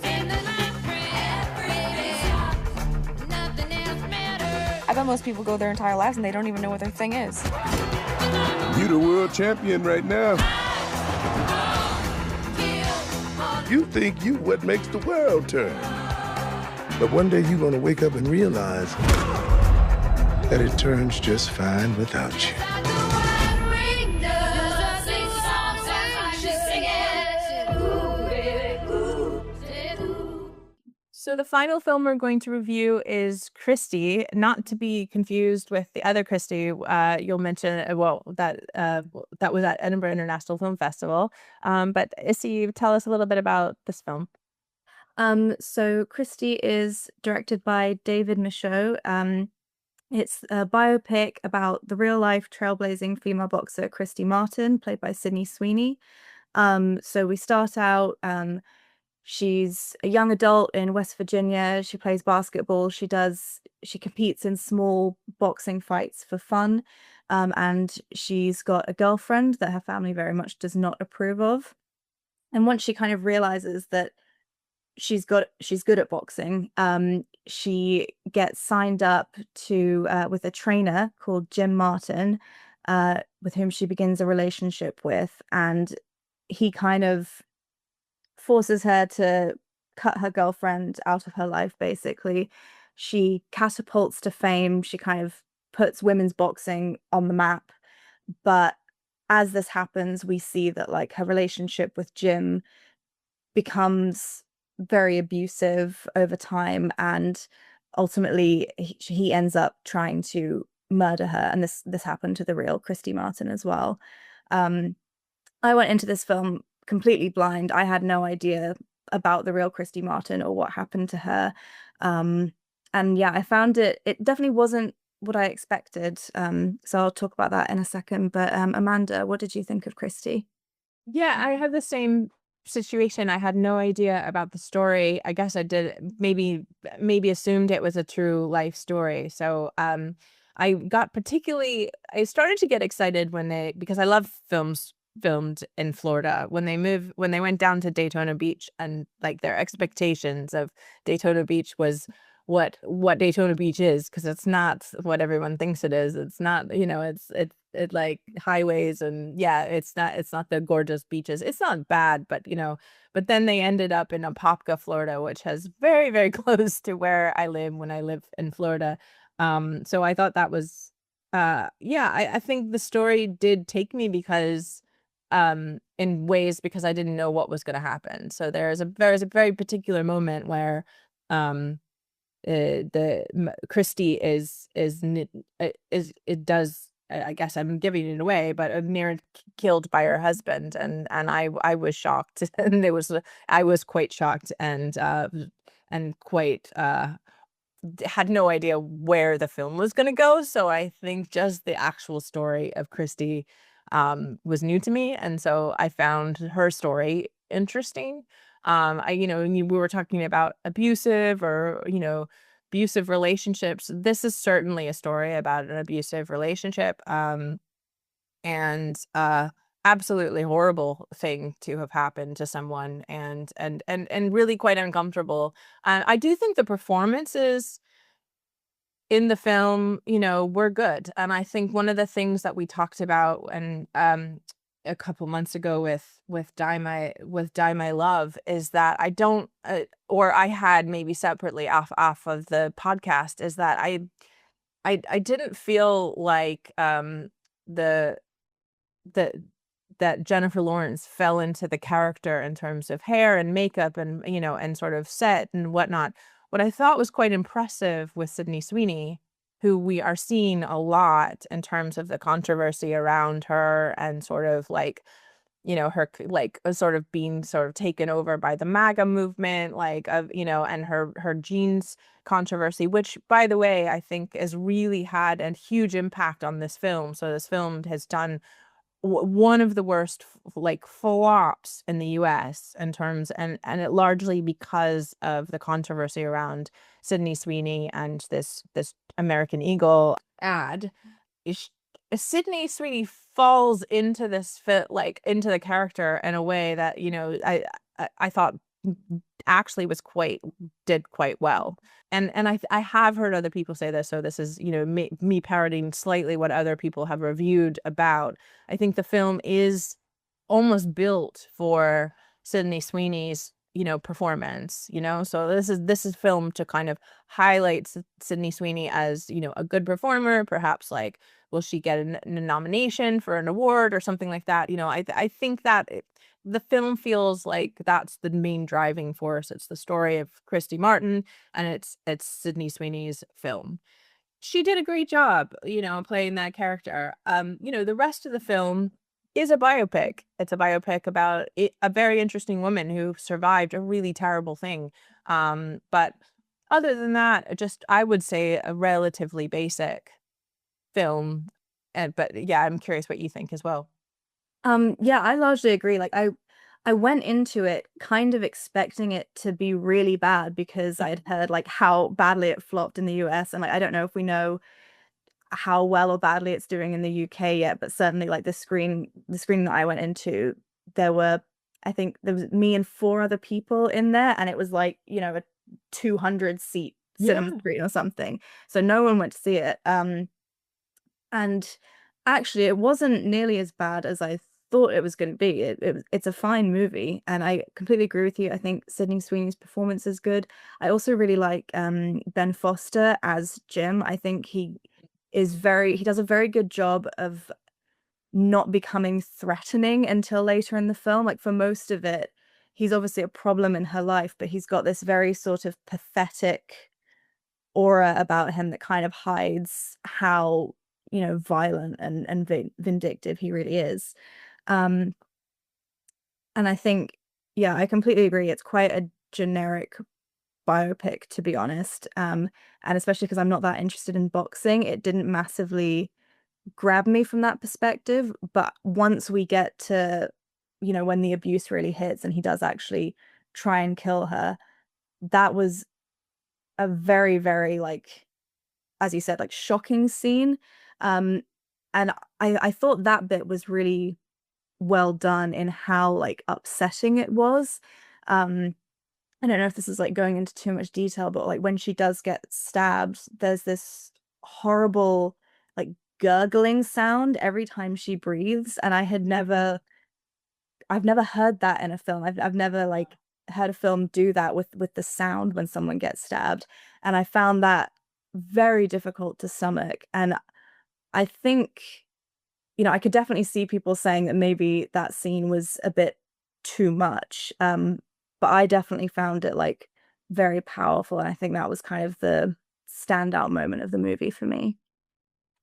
I bet most people go their entire lives and they don't even know what their thing is. You the world champion right now. You think you what makes the world turn. But one day you're gonna wake up and realize that it turns just fine without you. So the final film we're going to review is Christy, not to be confused with the other Christy. You'll mention, that was at Edinburgh International Film Festival. But Issy, tell us a little bit about this film. So Christy is directed by David Michaud. It's a biopic about the real-life trailblazing female boxer Christy Martin, played by Sydney Sweeney. So we start out... she's a young adult in West Virginia. She plays basketball. She competes in small boxing fights for fun. And she's got a girlfriend that her family very much does not approve of. And once she kind of realizes that she's good at boxing, she gets signed up to with a trainer called Jim Martin, with whom she begins a relationship with. And he kind of forces her to cut her girlfriend out of her life, basically. She catapults to fame. She kind of puts women's boxing on the map. But as this happens, we see that like her relationship with Jim becomes very abusive over time, and ultimately he ends up trying to murder her. And this happened to the real Christy Martin as well. I went into this film completely blind. I had no idea about the real Christy Martin or what happened to her. And yeah, I found it definitely wasn't what I expected. So I'll talk about that in a second. But Amanda, what did you think of Christy? Yeah, I had the same situation. I had no idea about the story. I guess I did maybe assumed it was a true life story. So I started to get excited because I love films filmed in Florida when they went down to Daytona Beach, and like their expectations of Daytona Beach was what Daytona Beach is, because it's not what everyone thinks it is. It's not, it's like highways, and yeah, it's not the gorgeous beaches. It's not bad, but but then they ended up in Apopka, Florida, which has very, very close to where I live when I live in Florida. So I thought that was I think the story did take me because in ways, because I didn't know what was going to happen. So there's a very particular moment where Christy is it does, I guess I'm giving it away, but near killed by her husband, and I was shocked, and I was quite shocked, and quite had no idea where the film was going to go. So I think just the actual story of Christy was new to me, and so I found her story interesting. We were talking about abusive relationships. This is certainly a story about an abusive relationship, and absolutely horrible thing to have happened to someone, and really quite uncomfortable. I do think the performances in the film, were good. And I think one of the things that we talked about, and a couple months ago with Die My Love, is that I don't, or I had maybe separately off of the podcast, is that I didn't feel like that Jennifer Lawrence fell into the character in terms of hair and makeup, and and sort of set and whatnot. What I thought was quite impressive with Sydney Sweeney, who we are seeing a lot in terms of the controversy around her, and sort of like, her like sort of being sort of taken over by the MAGA movement, like and her jeans controversy, which, by the way, I think has really had a huge impact on this film. So this film has done one of the worst flops in the US in terms, and it largely because of the controversy around Sydney Sweeney and this American Eagle ad. Sydney Sweeney falls into this into the character in a way that I thought actually did quite well. And I have heard other people say this, so this is me parroting slightly what other people have reviewed about. I think the film is almost built for Sydney Sweeney's performance. So this is filmed to kind of highlight Sydney Sweeney as a good performer. Perhaps like, will she get a nomination for an award or something like that? I think that the film feels like that's the main driving force. It's the story of Christy Martin, and it's Sydney Sweeney's film. She did a great job, playing that character. The rest of the film is a biopic. It's a biopic about a very interesting woman who survived a really terrible thing. But other than that, I would say a relatively basic film. But yeah, I'm curious what you think as well. Yeah, I largely agree. Like I went into it kind of expecting it to be really bad, because I had heard like how badly it flopped in the US, and like I don't know if we know how well or badly it's doing in the UK yet, but certainly like the screen that I went into, I think there was me and 4 other people in there, and it was like, a 200 seat cinema screen or something. So no one went to see it. And actually it wasn't nearly as bad as I thought it was going to be. It's a fine movie, and I completely agree with you. I think Sydney Sweeney's performance is good. I also really like Ben Foster as Jim. I think he does a very good job of not becoming threatening until later in the film. Like for most of it, he's obviously a problem in her life, but he's got this very sort of pathetic aura about him that kind of hides how violent and vindictive he really is. And I think, yeah, I completely agree. It's quite a generic biopic, to be honest. And especially because I'm not that interested in boxing, it didn't massively grab me from that perspective. But once we get to, when the abuse really hits and he does actually try and kill her, that was a very, very, like, as you said, like, shocking scene. And I thought that bit was really well done in how, like, upsetting it was. I don't know if this is, like, going into too much detail, but, like, when she does get stabbed, there's this horrible, like, gurgling sound every time she breathes, and I've never heard that in a film. I've never, like, heard a film do that with the sound when someone gets stabbed, and I found that very difficult to stomach, and I think, I could definitely see people saying that maybe that scene was a bit too much, but I definitely found it, like, very powerful, and I think that was kind of the standout moment of the movie for me.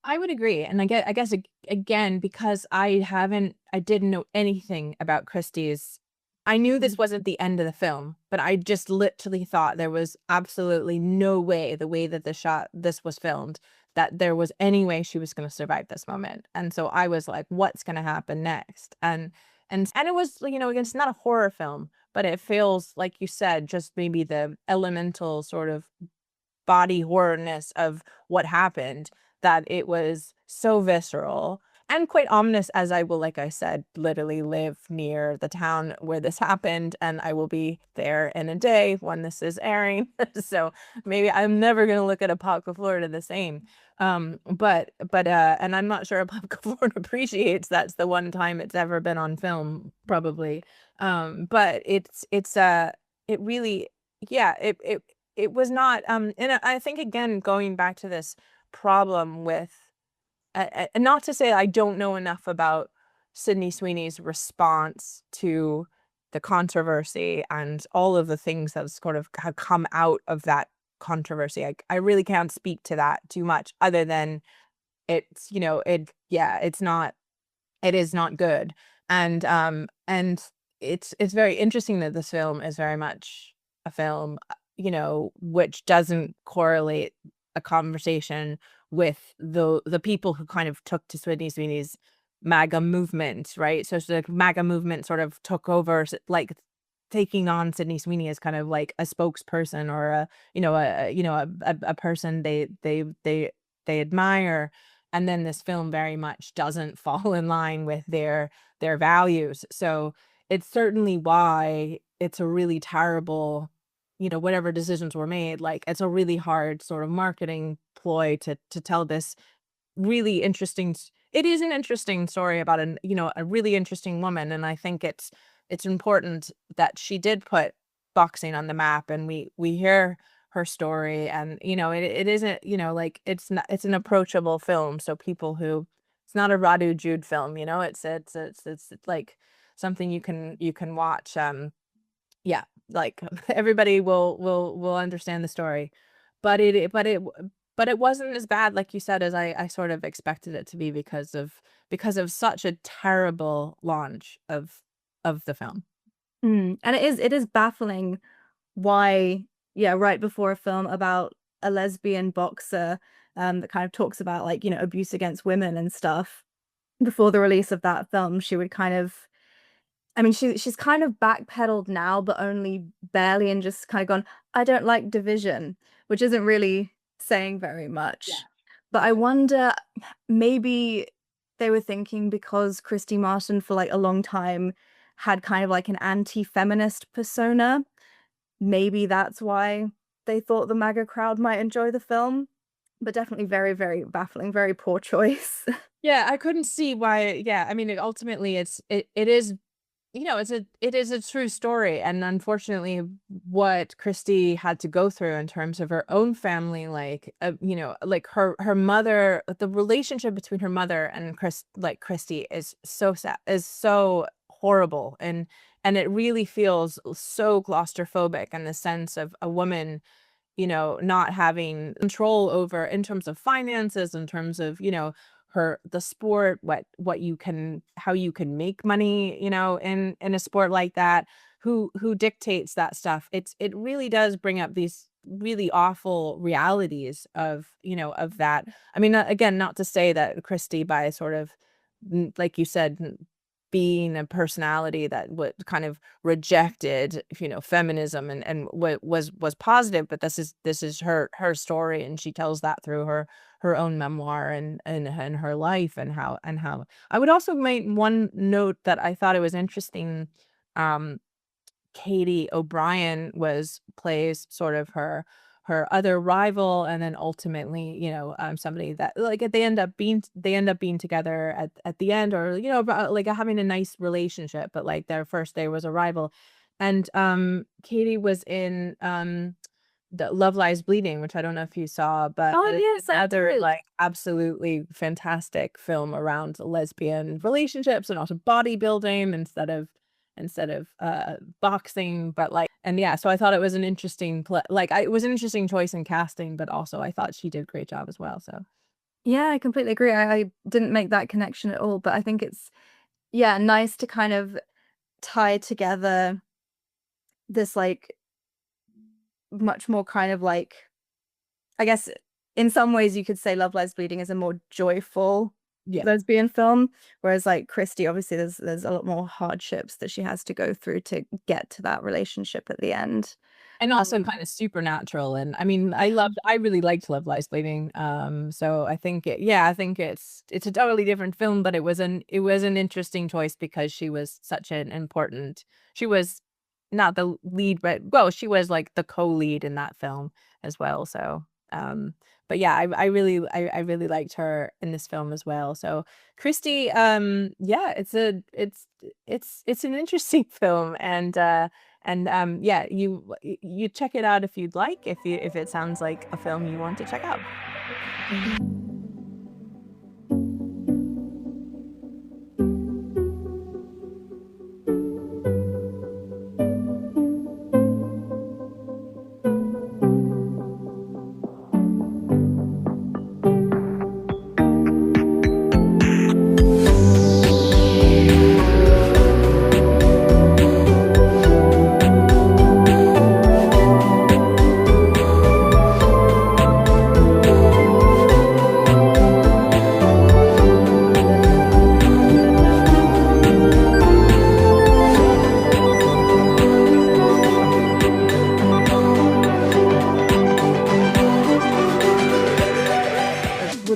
I would agree. And I guess again, because I didn't know anything about Christie's. I knew this wasn't the end of the film, but I just literally thought there was absolutely no way, the way that this was filmed, that there was any way she was going to survive this moment. And so I was like, what's going to happen next? And it was, again, it's not a horror film, but it feels like you said, just maybe the elemental sort of body horrorness of what happened, that it was so visceral and quite ominous, as like I said, literally live near the town where this happened, and I will be there in a day when this is airing. So maybe I'm never gonna look at Apopka, Florida the same. And I'm not sure Apopka, Florida appreciates that's the one time it's ever been on film, probably. But it really, yeah, it was not, and I think, again, going back to this problem with, and not to say I don't know enough about Sydney Sweeney's response to the controversy and all of the things that sort of have come out of that controversy. I really can't speak to that too much, other than it's, it is not good. And it's very interesting that this film is very much a film, which doesn't correlate a conversation with the people who kind of took to Sydney Sweeney's MAGA movement, right? So the MAGA movement sort of took over, like, taking on Sydney Sweeney as kind of like a spokesperson, or a person they admire, and then this film very much doesn't fall in line with their values. So it's certainly why it's a really terrible, whatever decisions were made, like, it's a really hard sort of marketing ploy to tell this really interesting. It is an interesting story about a really interesting woman, and I think it's important that she did put boxing on the map, and we hear her story, and it isn't, like, it's an approachable film, so people who, it's not a Radu Jude film, it's like something you can watch. Yeah, like, everybody will understand the story, but it wasn't as bad, like you said, as I sort of expected it to be, because of such a terrible launch of the film. And it is baffling why, yeah, right before a film about a lesbian boxer, that kind of talks about, like, abuse against women and stuff, before the release of that film, she would kind of, I mean, she's kind of backpedaled now, but only barely, and just kind of gone, I don't like division, which isn't really saying very much. Yeah. But I wonder, maybe they were thinking, because Christy Martin for, like, a long time had kind of like an anti-feminist persona, maybe that's why they thought the MAGA crowd might enjoy the film. But definitely very, very baffling, very poor choice. Yeah, I couldn't see why. Yeah, I mean, ultimately, it is, it is a true story, and unfortunately, what Christy had to go through in terms of her own family, like, like her mother, the relationship between her mother and Christy is so sad, is so horrible, and it really feels so claustrophobic, in the sense of a woman, not having control over, in terms of finances, in terms of, the sport, how you can make money, in a sport like that, who dictates that stuff. It really does bring up these really awful realities of, of that. I mean, again, not to say that Christy, by sort of, like you said, being a personality that would kind of rejected, feminism and what was positive, but this is her story, and she tells that through her own memoir and her life and how I would also make one note that I thought it was interesting. Katie O'Brien plays sort of her other rival, and then ultimately, somebody that like they end up being together at the end, or like having a nice relationship, but like their first day was a rival. And Katie was in the Love Lies Bleeding, which I don't know if you saw, but Oh, yes, I another did. like absolutely fantastic film around lesbian relationships and also bodybuilding instead of boxing, but like, and yeah, so I thought it was an interesting it was an interesting choice in casting, but also I thought she did a great job as well. So Yeah, I completely agree. I didn't make that connection at all, but I think it's, yeah, nice to kind of tie together this, like, much more kind of like, I guess in some ways you could say Love Lies Bleeding is a more joyful yeah. lesbian film, whereas like Christy, obviously there's a lot more hardships that she has to go through to get to that relationship at the end. And also kind of supernatural. And I mean, I really liked Love Lies Bleeding. So I think it's a totally different film, but it was an interesting choice because she was such an important, she was not the lead, but well, she was like the co-lead in that film as well. So, but yeah, I really liked her in this film as well. So Christy, yeah, it's an interesting film, and yeah, you check it out if you'd like, if it sounds like a film you want to check out.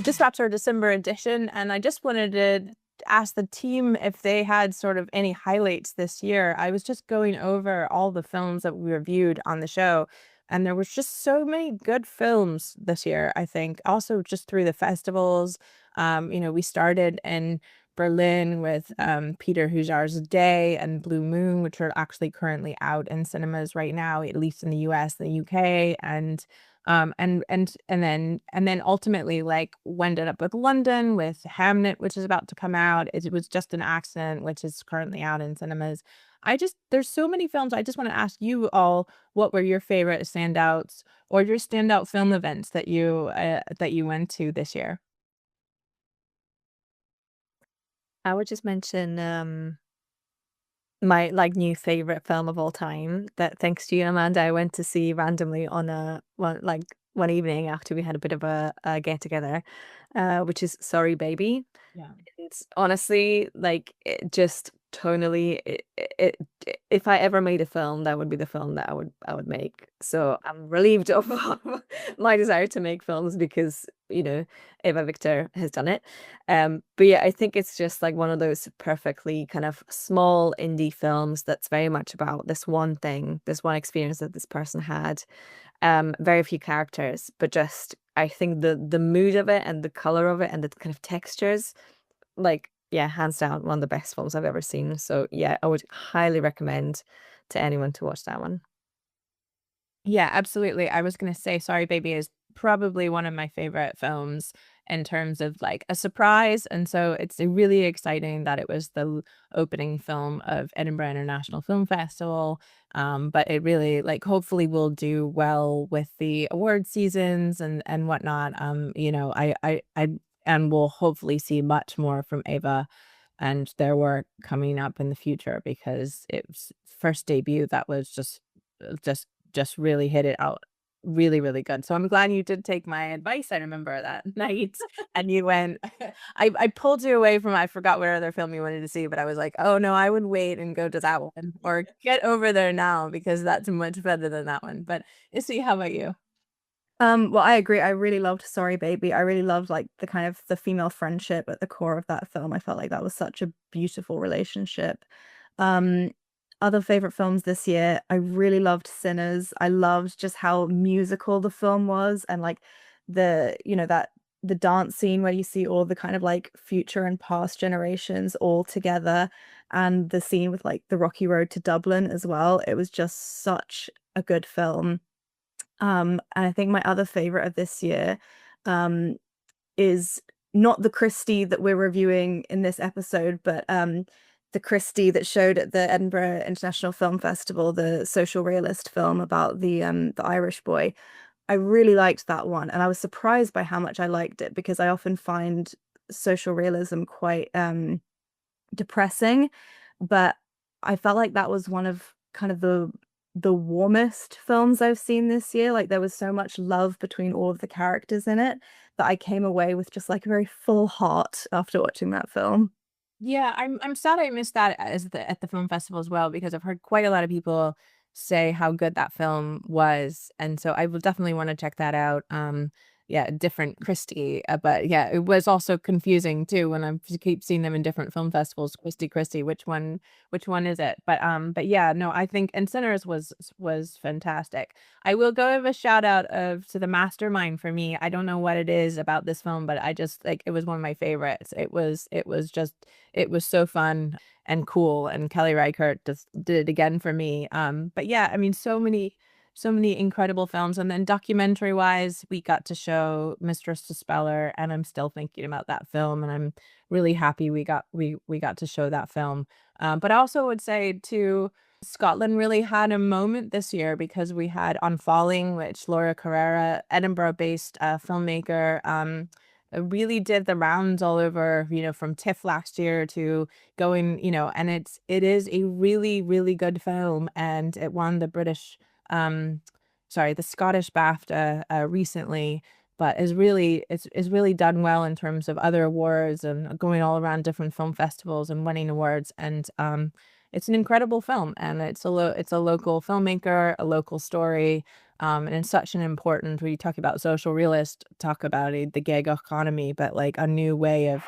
This wraps our December edition, and I just wanted to ask the team if they had sort of any highlights this year. I was just going over all the films that we reviewed on the show, and there was just so many good films this year, I think. Also just through the festivals. We started in Berlin with Peter Hujar's Day and Blue Moon, which are actually currently out in cinemas right now, at least in the US, the UK, and then ultimately like ended up with London with Hamnet, which is about to come out. It was Just an Accident, which is currently out in cinemas. There's so many films. I just want to ask you all, what were your favorite standouts or your standout film events that you went to this year? I would just mention my like new favorite film of all time that, thanks to you, Amanda, I went to see randomly on one evening after we had a bit of a get together, which is Sorry Baby. Yeah. It's honestly like it just tonally if I ever made a film, that would be the film that I would make. So I'm relieved of my desire to make films because Eva Victor has done it. But yeah, I think it's just like one of those perfectly kind of small indie films that's very much about this one thing, this one experience that this person had. Very few characters, but just I think the mood of it and the color of it and the kind of textures, like, yeah, hands down one of the best films I've ever seen. So yeah, I would highly recommend to anyone to watch that one. Yeah, absolutely. I was going to say Sorry Baby is probably one of my favorite films in terms of like a surprise. And so it's really exciting that it was the opening film of Edinburgh International Film Festival. But it really like hopefully will do well with the award seasons and whatnot. I and we'll hopefully see much more from Ava and their work coming up in the future, because it was first debut that was just really hit it out really, really good. So I'm glad you did take my advice. I remember that night, and you went. I pulled you away from. I forgot what other film you wanted to see, but I was like, oh no, I would wait and go to that one, or get over there now because that's much better than that one. But Issy, how about you? Well, I agree. I really loved Sorry Baby. I really loved like the kind of the female friendship at the core of that film. I felt like that was such a beautiful relationship. Um, Other favorite films this year, I really loved Sinners. I loved just how musical the film was, and like that the dance scene where you see all the kind of like future and past generations all together, and the scene with like the rocky road to Dublin as well. It was just such a good film. And I think my other favorite of this year, um, is not the Christy that we're reviewing in this episode, but the Christy that showed at the Edinburgh International Film Festival, the social realist film about the Irish boy. I really liked that one, and I was surprised by how much I liked it because I often find social realism quite depressing, but I felt like that was one of kind of the warmest films I've seen this year. Like there was so much love between all of the characters in it that I came away with just like a very full heart after watching that film. Yeah, I'm sad I missed that at the film festival as well because I've heard quite a lot of people say how good that film was, and so I will definitely want to check that out. Yeah, different Christy, but yeah, it was also confusing too when I keep seeing them in different film festivals. Christy, which one is it? But yeah, no, I think and Sinners was fantastic. I will go give a shout out to the mastermind for me. I don't know what it is about this film, but I just like it was one of my favorites. It was so fun and cool, and Kelly Reichardt just did it again for me. But yeah, I mean, so many incredible films, and then documentary wise, we got to show Mistress Speller, and I'm still thinking about that film, and I'm really happy we got to show that film. But I also would say too, Scotland really had a moment this year because we had On Falling, which Laura Carrera, Edinburgh-based filmmaker, really did the rounds all over, from TIFF last year to going, and it is a really, really good film, and it won the the Scottish BAFTA recently, but is really done well in terms of other awards and going all around different film festivals and winning awards. And it's an incredible film, and it's a local filmmaker, a local story, and it's such an important. When you talk about social realist, talk about the gig economy, but like a new way of